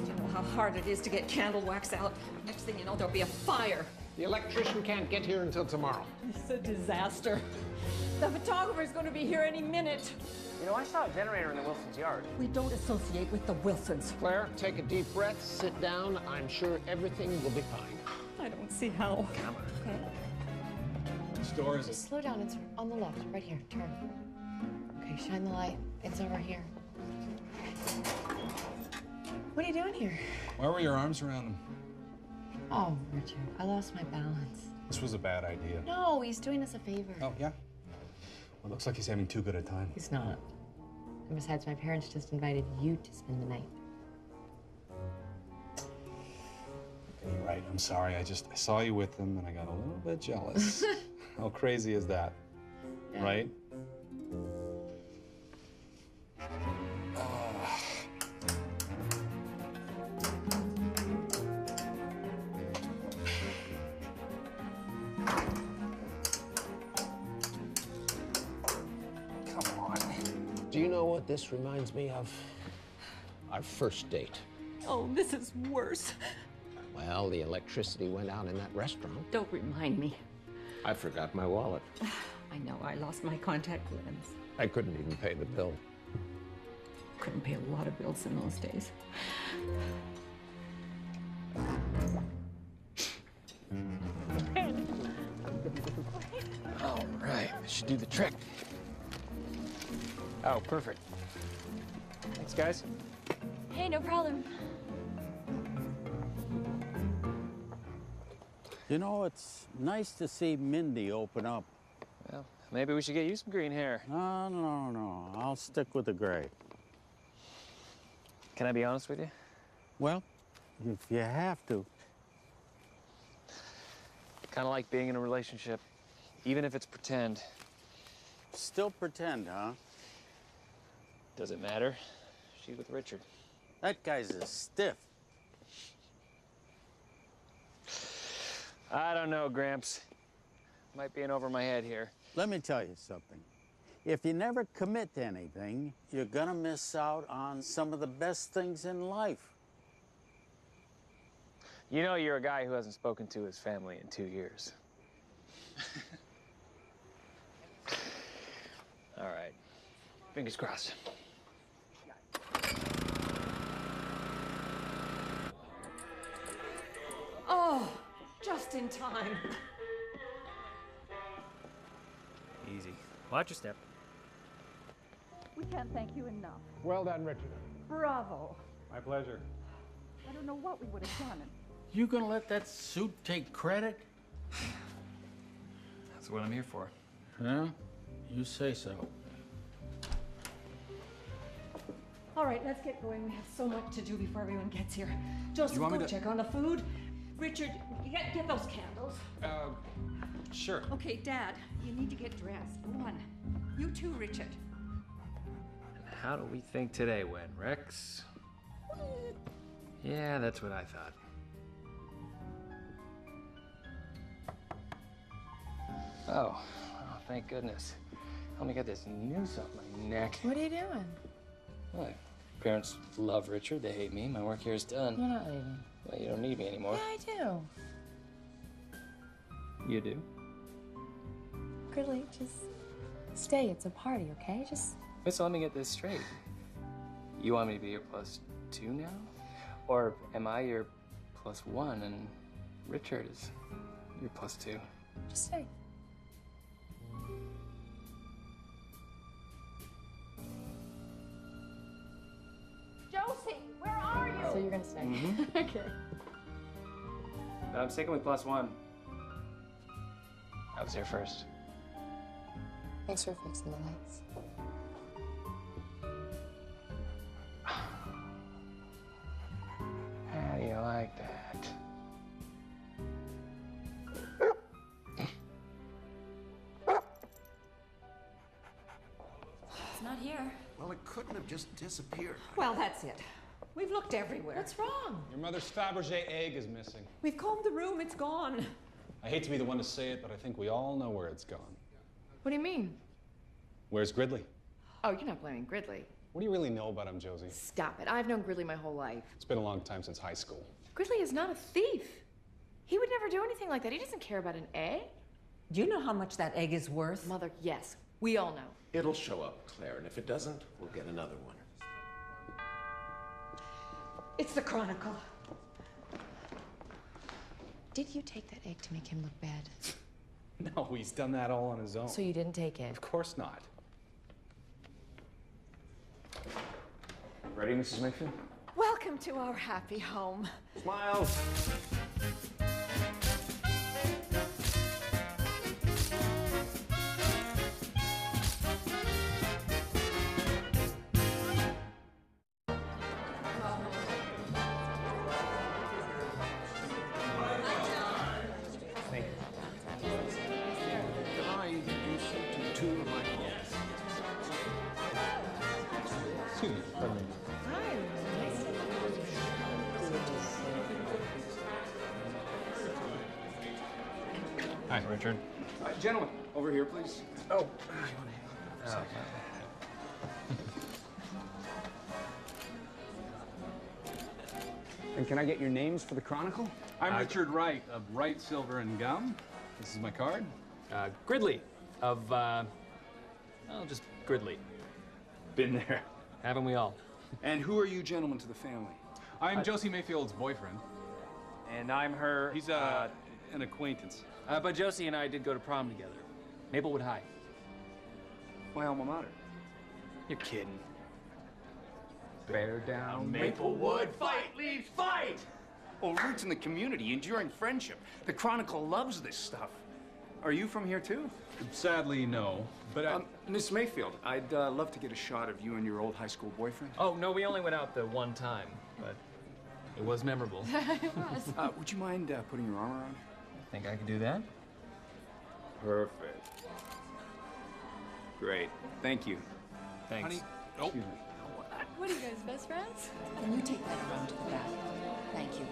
You know how hard it is to get candle wax out. Next thing you know, there'll be a fire. The electrician can't get here until tomorrow. It's a disaster. The photographer's going to be here any minute. You know, I saw a generator in the Wilson's yard. We don't associate with the Wilsons. Claire, take a deep breath, sit down. I'm sure everything will be fine. I don't see how. Okay. Which door is it? Just slow down. It's on the left. Right here. Turn. Okay, shine the light. It's over here. What are you doing here? Why were your arms around him? Oh, Richard, I lost my balance. This was a bad idea. No, he's doing us a favor. Oh, yeah? Well, it looks like he's having too good a time. He's not. And besides, my parents just invited you to spend the night. You're right. I'm sorry. I saw you with them and I got a little bit jealous. How crazy is that? Yeah. Right? Come on. Do you know what this reminds me of? Our first date. Oh, this is worse. Well, the electricity went out in that restaurant. Don't remind me. I forgot my wallet. I know, I lost my contact lens. I couldn't even pay the bill. Couldn't pay a lot of bills in those days. All right, this should do the trick. Oh, perfect. Thanks, guys. Hey, no problem. You know, it's nice to see Mindy open up. Well, maybe we should get you some green hair. No. I'll stick with the gray. Can I be honest with you? Well, if you have to. Kind of like being in a relationship, even if it's pretend. Still pretend, huh? Does it matter? She's with Richard. That guy's a stiff. I don't know, Gramps. Might be in over my head here. Let me tell you something. If you never commit to anything, you're gonna miss out on some of the best things in life. You know you're a guy who hasn't spoken to his family in 2 years. All right. Fingers crossed. Oh, just in time. Easy. Watch your step. We can't thank you enough. Well done, Richard. Bravo. My pleasure. I don't know what we would have done. You gonna let that suit take credit? That's what I'm here for. Yeah? You say so. All right, let's get going. We have so much to do before everyone gets here. Joseph, You want me go to- check on the food. Richard, you get those candles. Sure. Okay, Dad, you need to get dressed. Go on. You too, Richard. How do we think today went, Rex? Yeah, that's what I thought. Oh, thank goodness. Help me get this noose off my neck. What are you doing? What? Parents love Richard. They hate me. My work here is done. You're not leaving. Well, you don't need me anymore. Yeah, I do. You do? Gridley, just stay. It's a party, okay? Just... Wait, so let me get this straight. You want me to be your +2 now? Or am I your +1 and Richard is your +2? Just stay. Josie, where are you? So you're gonna stay? Mm-hmm. Okay. I'm sticking with +1. I was here first. Thanks for fixing the lights. How do you like that? It's not here. Well, it couldn't have just disappeared. Well, that's it. We've looked everywhere. What's wrong? Your mother's Fabergé egg is missing. We've combed the room. It's gone. I hate to be the one to say it, but I think we all know where it's gone. What do you mean? Where's Gridley? Oh, you're not blaming Gridley. What do you really know about him, Josie? Stop it. I've known Gridley my whole life. It's been a long time since high school. Gridley is not a thief. He would never do anything like that. He doesn't care about an egg. Do you know how much that egg is worth? Mother, yes. We all know. It'll show up, Claire, and if it doesn't, we'll get another one. It's the Chronicle. Did you take that egg to make him look bad? No, he's done that all on his own. So you didn't take it? Of course not. Ready, Mrs. Mayfield? Welcome to our happy home. Smiles. Hi, Richard. Gentlemen, over here, please. Oh, And can I get your names for the Chronicle? I'm Richard Wright of Wright Silver and Gum. This is my card. Gridley of, just Gridley. Been there. Haven't we all? And who are you gentlemen to the family? I'm Josie Mayfield's boyfriend. And I'm her... He's an acquaintance. But Josie and I did go to prom together. Maplewood High. My alma mater. You're kidding. Bear down, Maplewood, fight, Leafs, fight! Oh, roots in the community, enduring friendship. The Chronicle loves this stuff. Are you from here too? Sadly, no. But Miss Mayfield, I'd love to get a shot of you and your old high school boyfriend. Oh, no, we only went out the one time, but it was memorable. It was. Would you mind putting your arm around? Think I could do that? Perfect. Great. Thank you. Thanks. honey, oh. Excuse me. What are you guys, best friends? Can you take that around to the back? Thank you.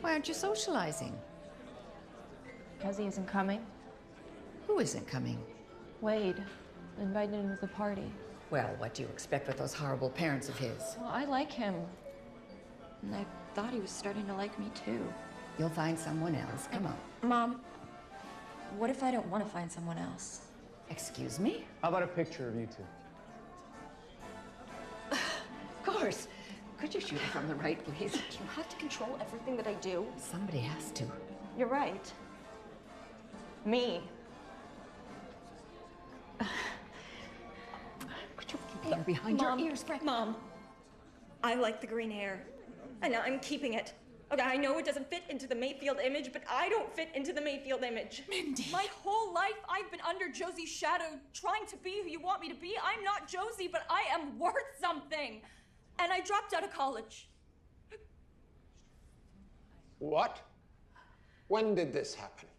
Why aren't you socializing? Because he isn't coming. Who isn't coming? Wade invited him to the party. Well, what do you expect with those horrible parents of his? Well, I like him. And I thought he was starting to like me too. You'll find someone else. Come on. Mom, what if I don't want to find someone else? Excuse me? How about a picture of you two? Of course. Could you shoot it from the right, please? You have to control everything that I do. Somebody has to. You're right. Me. Put your hair behind Mom, your ears, Frank. Mom, I like the green hair, and I'm keeping it. Okay, I know it doesn't fit into the Mayfield image, but I don't fit into the Mayfield image. Mindy. My whole life, I've been under Josie's shadow, trying to be who you want me to be. I'm not Josie, but I am worth something. And I dropped out of college. What? When did this happen?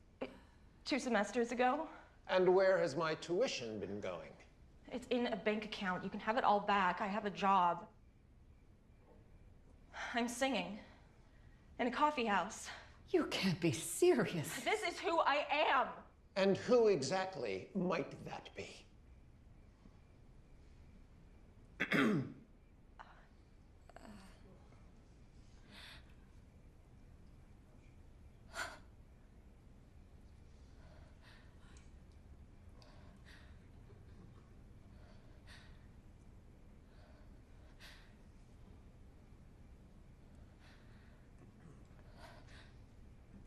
2 semesters ago. And where has my tuition been going? It's in a bank account. You can have it all back. I have a job. I'm singing in a coffee house. You can't be serious. This is who I am. And who exactly might that be?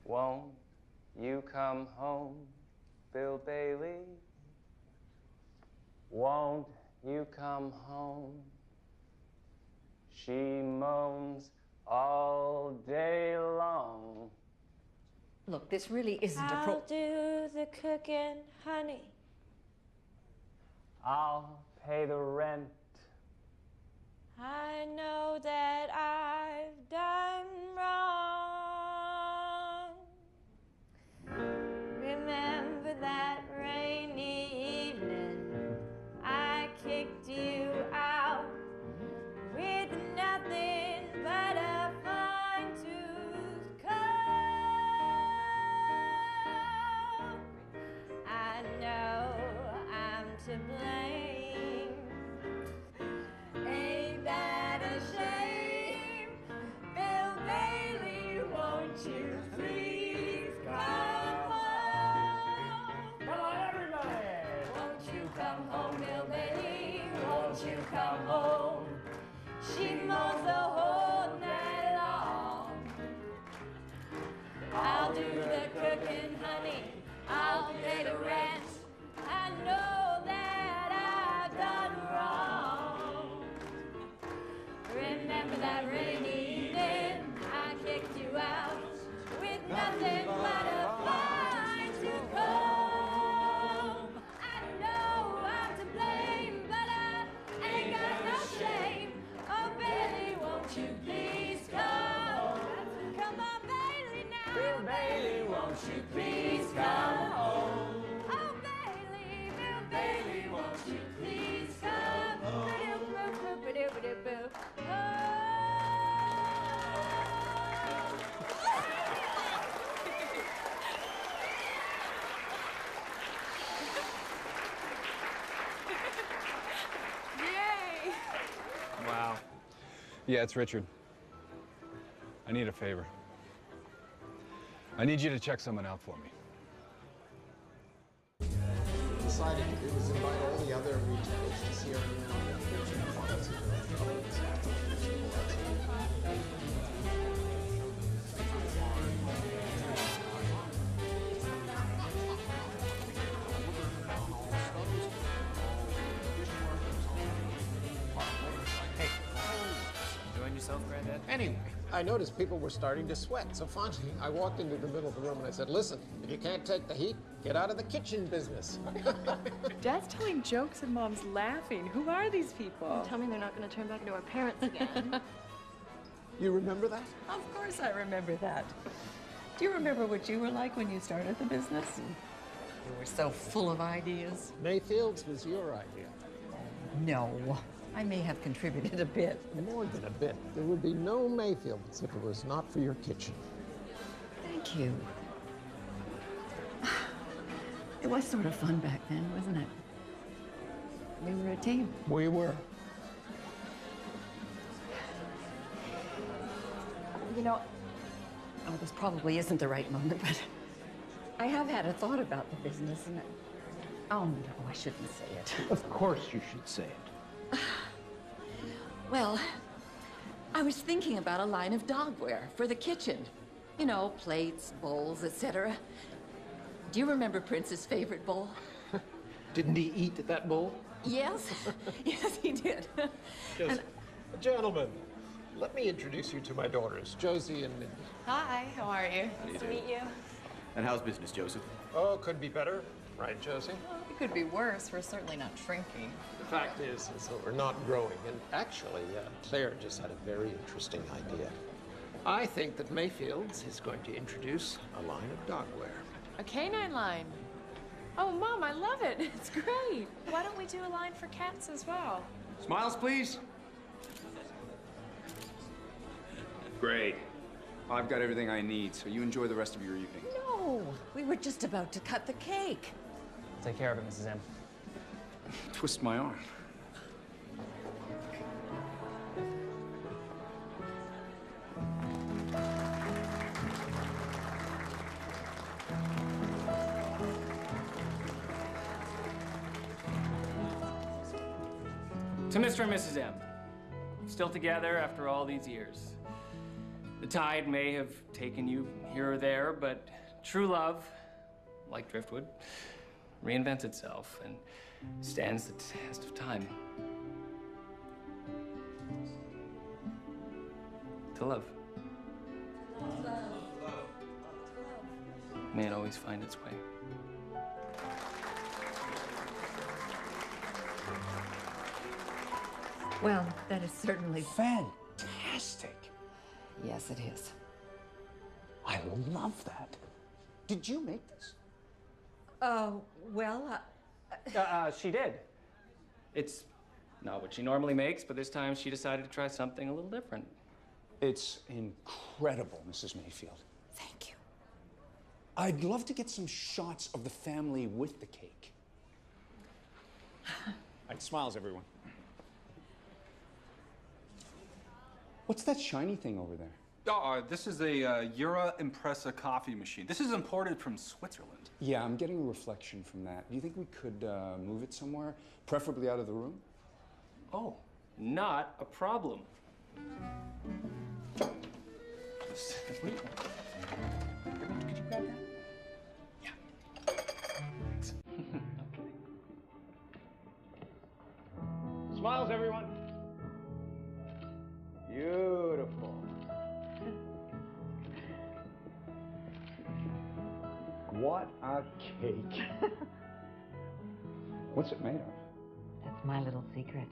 Won't you come home, Bill Bailey? Won't you come home? She moans all day long. Look, this really isn't a I'll do the cooking, honey. I'll pay the rent. I know that I've done wrong. Remember that rainy evening I kicked you out with nothing but a fine-tooth comb. I know I'm to blame. Ain't that a shame? Bill Bailey, won't you please come home? Come on, everybody! Won't you come home, Bill Bailey? Won't you come home? She mows the whole night long. I'll do the cooking, honey. I'll pay the rent. I know that I've done wrong. Remember that rainy evening I kicked you out with nothing but a fine-tooth comb. I know I'm to blame, but I ain't got no shame. Oh, Bailey, won't you please come? Come on, Bailey, now. Bill Bailey, won't you please come home? Oh, Bailey, Bill Bailey, won't you please Yeah, it's Richard. I need a favor. I need you to check someone out for me. Decided to do was invite all the other retailers to see our new products. Enjoying yourself, Granddad? Anyway, I noticed people were starting to sweat, so finally I walked into the middle of the room and I said, listen, if you can't take the heat, get out of the kitchen business. Dad's telling jokes and Mom's laughing. Who are these people? Tell me they're not going to turn back into our parents again. You remember that? Of course I remember that. Do you remember what you were like when you started the business? You were so full of ideas. Mayfield's was your idea. No, I may have contributed a bit. More than a bit. There would be no Mayfields if it was not for your kitchen. Thank you. It was sort of fun back then, wasn't it? We were a team. We were. You know, oh, this probably isn't the right moment, but I have had a thought about the business, and oh no, I shouldn't say it. Of course you should say it. Well, I was thinking about a line of dogware for the kitchen. You know, plates, bowls, etc. Do you remember Prince's favorite bowl? Didn't he eat at that bowl? Yes, yes, he did. Gentlemen, let me introduce you to my daughters, Josie and Mindy. Hi, how are you? Nice to meet you. And how's business, Joseph? Oh, could be better, right, Josie? Well, it could be worse. We're certainly not shrinking. The fact is that we're not growing. And actually, Claire just had a very interesting idea. I think that Mayfield's is going to introduce a line of dogware. A canine line. Oh, Mom, I love it. It's great. Why don't we do a line for cats as well? Smiles, please. Great. I've got everything I need, so you enjoy the rest of your evening. No, we were just about to cut the cake. Take care of it, Mrs. M. Twist my arm. To Mr. and Mrs. M, still together after all these years. The tide may have taken you here or there, but true love, like driftwood, reinvents itself and stands the test of time. To love. May it always find its way. Well, that is certainly fantastic. Yes, it is. I love that. Did you make this? Well, She did. It's not what she normally makes, but this time she decided to try something a little different. It's incredible, Mrs. Mayfield. Thank you. I'd love to get some shots of the family with the cake. And smiles, everyone. What's that shiny thing over there? This is a Eura Impressa coffee machine. This is imported from Switzerland. Yeah, I'm getting a reflection from that. Do you think we could move it somewhere, preferably out of the room? Oh, not a problem. Could you grab that? Smiles, everyone. Beautiful. What a cake. What's it made of? That's my little secret.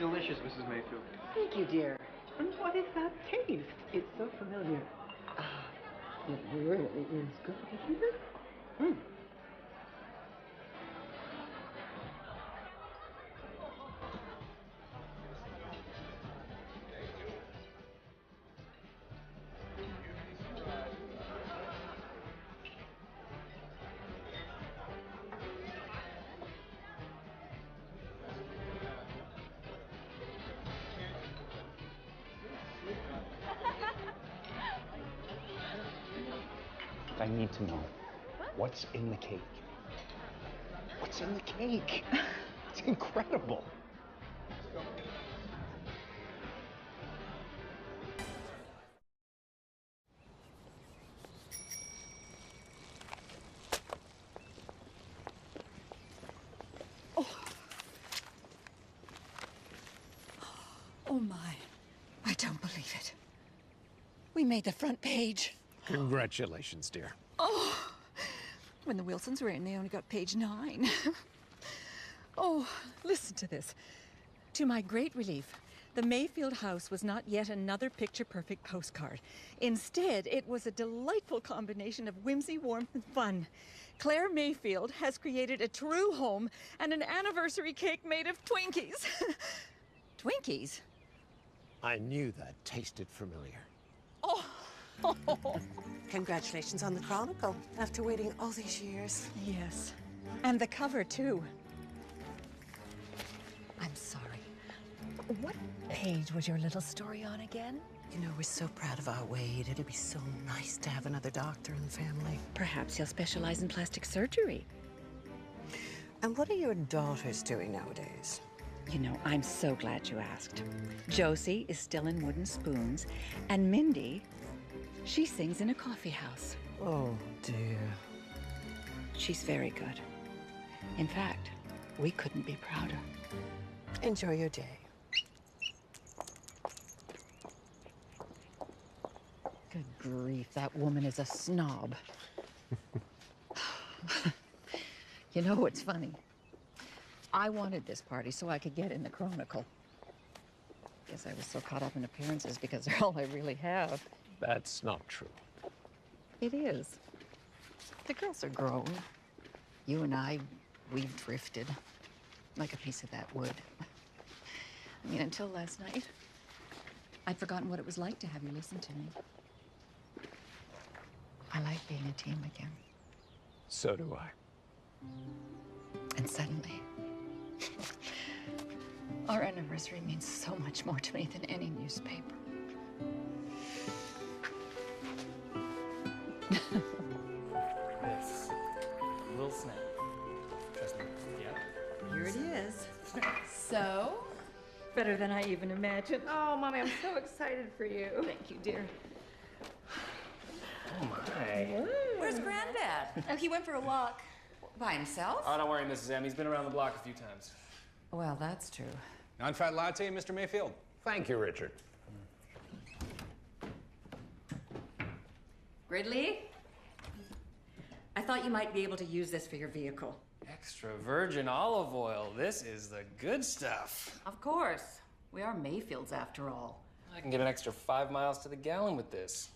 delicious, Mrs. Mayfield. Thank you, dear. And what is that taste? It's so familiar. Ah, it really is good, isn't it? Mm. I need to know what's in the cake. What's in the cake? It's incredible. Oh my, I don't believe it. We made the front page. Congratulations, dear. Oh, when the Wilsons were in, they only got page 9. Oh, listen to this. To my great relief, the Mayfield house was not yet another picture-perfect postcard. Instead, it was a delightful combination of whimsy, warmth, and fun. Claire Mayfield has created a true home and an anniversary cake made of Twinkies. Twinkies? I knew that tasted familiar. Oh. Congratulations on the Chronicle, after waiting all these years. Yes. And the cover, too. I'm sorry. What page was your little story on again? You know, we're so proud of our Wade. It'd be so nice to have another doctor in the family. Perhaps he'll specialize in plastic surgery. And what are your daughters doing nowadays? You know, I'm so glad you asked. Josie is still in Wooden Spoons, and Mindy, she sings in a coffee house. Oh, dear. She's very good. In fact, we couldn't be prouder. Enjoy your day. Good grief, that woman is a snob. You know what's funny? I wanted this party so I could get in the Chronicle. Guess I was so caught up in appearances because they're all I really have. That's not true. It is. The girls are grown. You and I, we've drifted like a piece of that wood. I mean, until last night, I'd forgotten what it was like to have you listen to me. I like being a team again. So do I. And suddenly, our anniversary means so much more to me than any newspaper. This will snap. Trust me. Yep. Here it is. So? Better than I even imagined. Oh, Mommy, I'm so excited for you. Thank you, dear. Oh my. Where's Granddad? Oh, he went for a walk. By himself? Oh, don't worry, Mrs. M. He's been around the block a few times. Well, that's true. Non-fat latte, Mr. Mayfield. Thank you, Richard. Gridley? I thought you might be able to use this for your vehicle. Extra virgin olive oil. This is the good stuff. Of course. We are Mayfields after all. I can get an extra 5 miles to the gallon with this.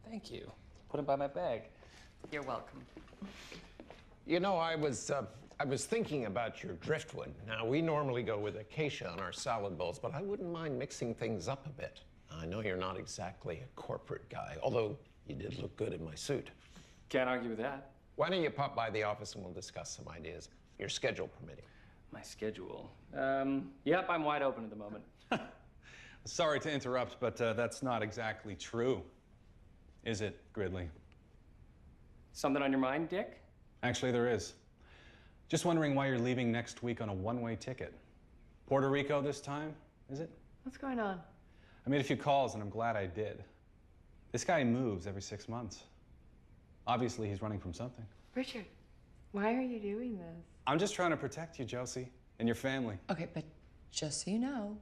Thank you. Put it by my bag. You're welcome. You know, I was thinking about your driftwood. Now, we normally go with acacia on our salad bowls, but I wouldn't mind mixing things up a bit. I know you're not exactly a corporate guy, although you did look good in my suit. Can't argue with that. Why don't you pop by the office and we'll discuss some ideas, your schedule permitting. My schedule? Yep, I'm wide open at the moment. Sorry to interrupt, but that's not exactly true. Is it, Gridley? Something on your mind, Dick? Actually, there is. Just wondering why you're leaving next week on a one-way ticket. Puerto Rico this time, is it? What's going on? I made a few calls, and I'm glad I did. This guy moves every 6 months. Obviously, he's running from something. Richard, why are you doing this? I'm just trying to protect you, Josie, and your family. Okay, but just so you know,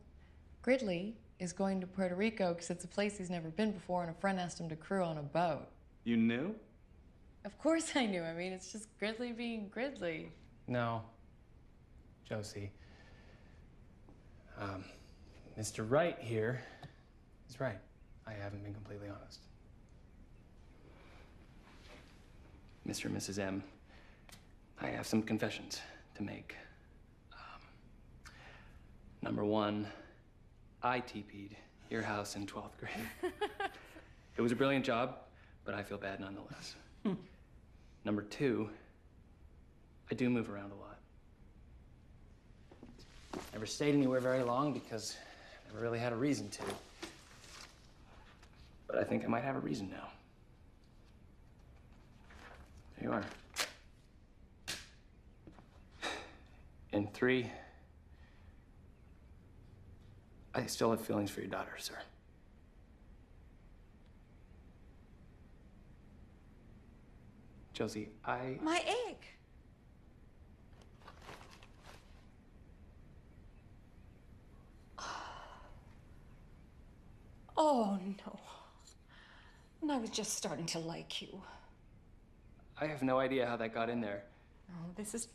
Gridley is going to Puerto Rico because it's a place he's never been before and a friend asked him to crew on a boat. You knew? Of course I knew. I mean, it's just Gridley being Gridley. No. Josie. Mr. Right here is right. I haven't been completely honest. Mr. and Mrs. M, I have some confessions to make. Number one, I TP'd your house in 12th grade. It was a brilliant job, but I feel bad nonetheless. Number two, I do move around a lot. Never stayed anywhere very long because I never really had a reason to. But I think I might have a reason now. There you are. And three, I still have feelings for your daughter, sir. Josie, My egg! Oh, no. And I was just starting to like you. I have no idea how that got in there. Oh, this is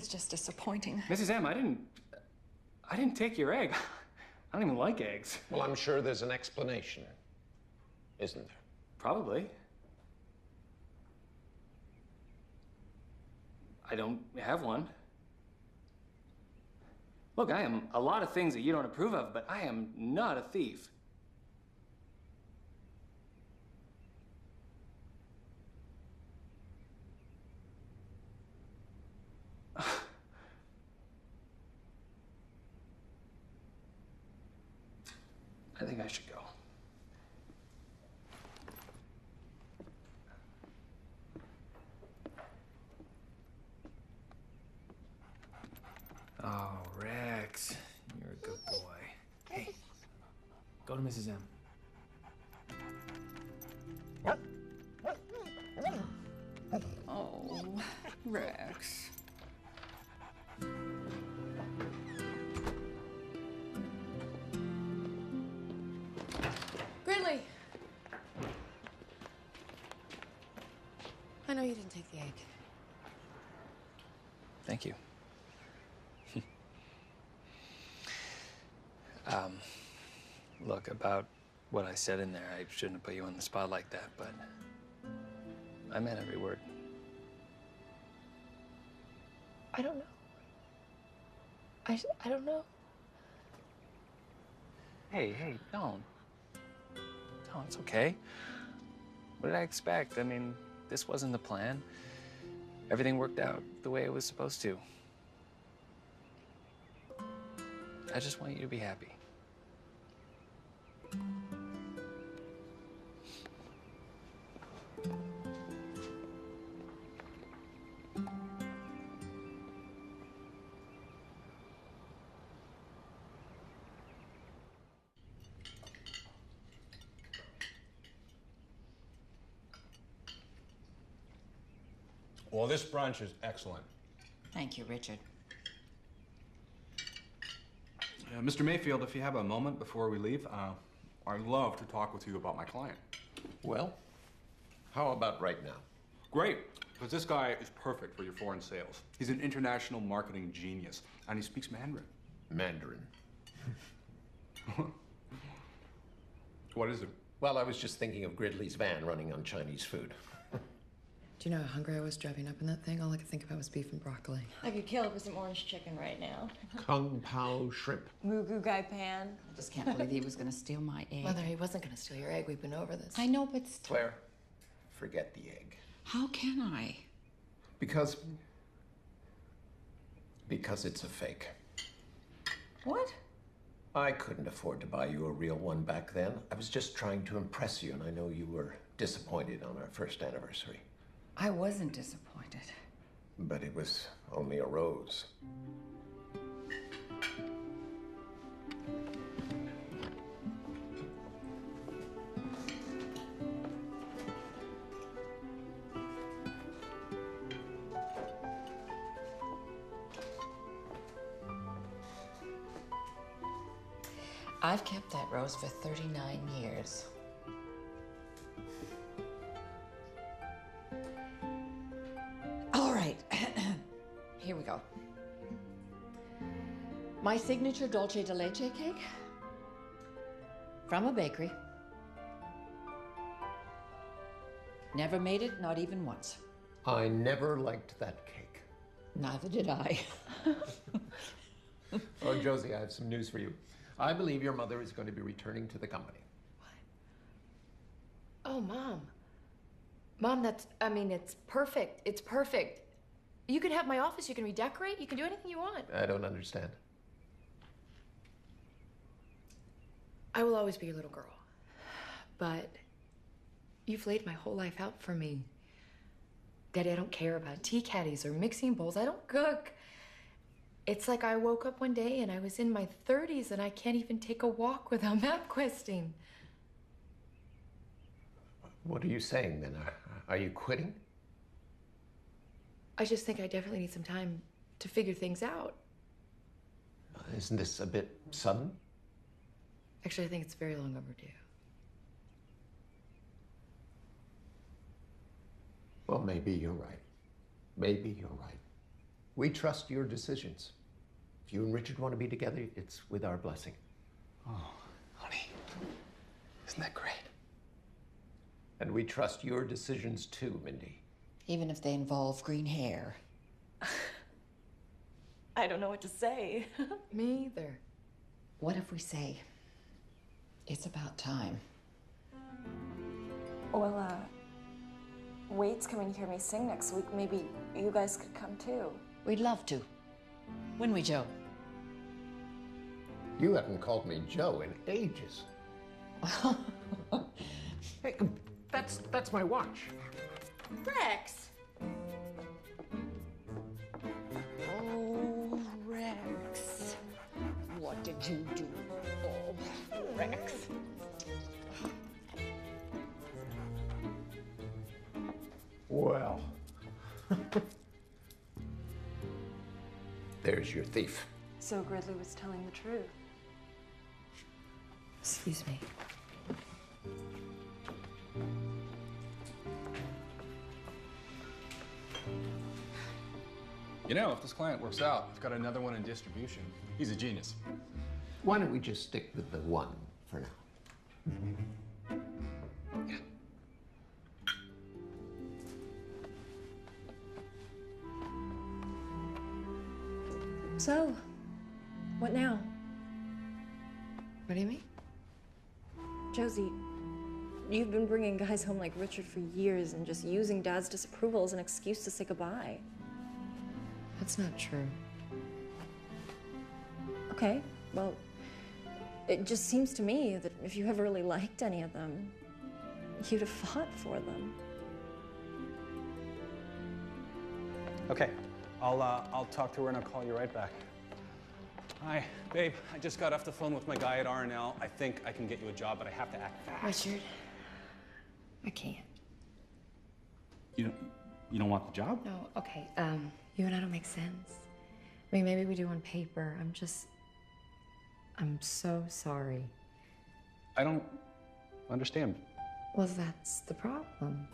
just disappointing. Mrs. M, I didn't take your egg. I don't even like eggs. Well, I'm sure there's an explanation, isn't there? Probably. I don't have one. Look, I am a lot of things that you don't approve of, but I am not a thief. I think I should go. Oh, Rex, you're a good boy. Hey, go to Mrs. M. Oh, Rex. Gridley! I know you didn't take the egg. Thank you. Look, about what I said in there, I shouldn't have put you on the spot like that, but I meant every word. I don't know. I don't know. Hey, don't. No, it's okay. What did I expect? I mean, this wasn't the plan. Everything worked out the way it was supposed to. I just want you to be happy. Well, this brunch is excellent. Thank you, Richard. Mr. Mayfield, if you have a moment before we leave, I'd love to talk with you about my client. Well, how about right now? Great, because this guy is perfect for your foreign sales. He's an international marketing genius, and he speaks Mandarin. Mandarin. What is it? Well, I was just thinking of Gridley's van running on Chinese food. Do you know how hungry I was driving up in that thing? All I could think about was beef and broccoli. I could kill for some orange chicken right now. Kung Pao shrimp. Mugu gai pan. I just can't believe he was going to steal my egg. Mother, he wasn't going to steal your egg. We've been over this. I know, but still. Claire, forget the egg. How can I? Because it's a fake. What? I couldn't afford to buy you a real one back then. I was just trying to impress you, and I know you were disappointed on our first anniversary. I wasn't disappointed. But it was only a rose. I've kept that rose for 39 years. All right. Here we go. My signature dulce de leche cake from a bakery. Never made it, not even once. I never liked that cake. Neither did I. Oh, Josie, I have some news for you. I believe your mother is going to be returning to the company. Oh, Mom. Mom, it's perfect. It's perfect. You can have my office, you can redecorate, you can do anything you want. I don't understand. I will always be your little girl. But you've laid my whole life out for me. Daddy, I don't care about tea caddies or mixing bowls. I don't cook. It's like I woke up one day and I was in my 30s and I can't even take a walk without MapQuesting. What are you saying then? Are you quitting? I just think I definitely need some time to figure things out. Isn't this a bit sudden? Actually, I think it's very long overdue. Well, maybe you're right. Maybe you're right. We trust your decisions. If you and Richard want to be together, it's with our blessing. Oh, honey, isn't that great? And we trust your decisions too, Mindy. Even if they involve green hair. I don't know what to say. Me either. What if we say, it's about time? Well, Wade's coming to hear me sing next week. Maybe you guys could come too. We'd love to. Wouldn't we, Joe? You haven't called me Joe in ages. Hey, that's my watch. Rex! Oh, Rex. What did you do? Oh, Rex. Well. There's your thief. So Gridley was telling the truth. Excuse me. You know, if this client works out, I've got another one in distribution. He's a genius. Why don't we just stick with the one for now? So, what now? What do you mean? Josie, you've been bringing guys home like Richard for years and just using Dad's disapproval as an excuse to say goodbye. That's not true. Okay, well, it just seems to me that if you ever really liked any of them, you'd have fought for them. Okay, I'll talk to her and I'll call you right back. Hi, babe. I just got off the phone with my guy at R&L. I think I can get you a job, but I have to act fast. Richard, I can't. You don't want the job? No, okay. You and I don't make sense. I mean, maybe we do on paper. I'm so sorry. I don't understand. Well, that's the problem.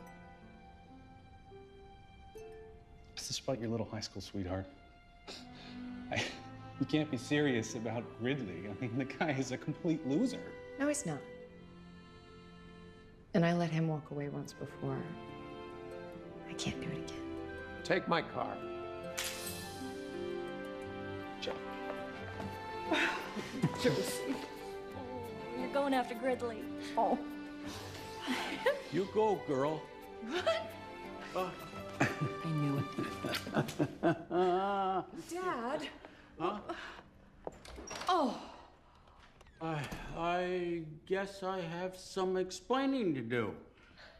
Is this about your little high school sweetheart? You can't be serious about Gridley. I mean, the guy is a complete loser. No, he's not. And I let him walk away once before. I can't do it again. Take my car. Check. Josie. You're going after Gridley. Oh. You go, girl. What? I knew it. Dad. Huh? Oh. I guess I have some explaining to do.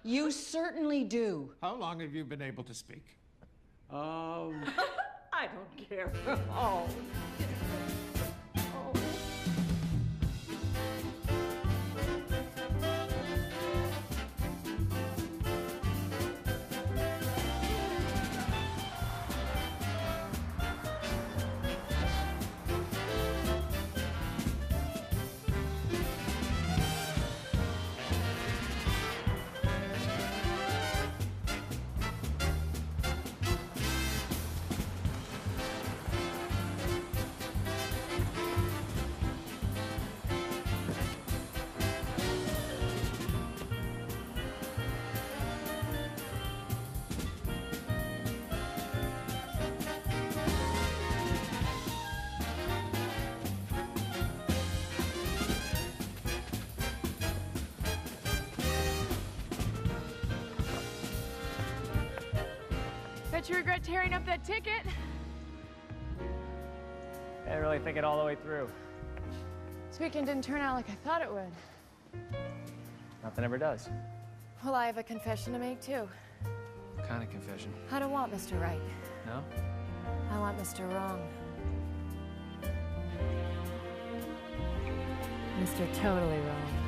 You certainly do. How long have you been able to speak? I don't care. Oh. Bet you regret tearing up that ticket. I didn't really think it all the way through. This weekend didn't turn out like I thought it would. Nothing ever does. Well, I have a confession to make, too. What kind of confession? I don't want Mr. Right. No? I want Mr. Wrong. Mr. Totally Wrong.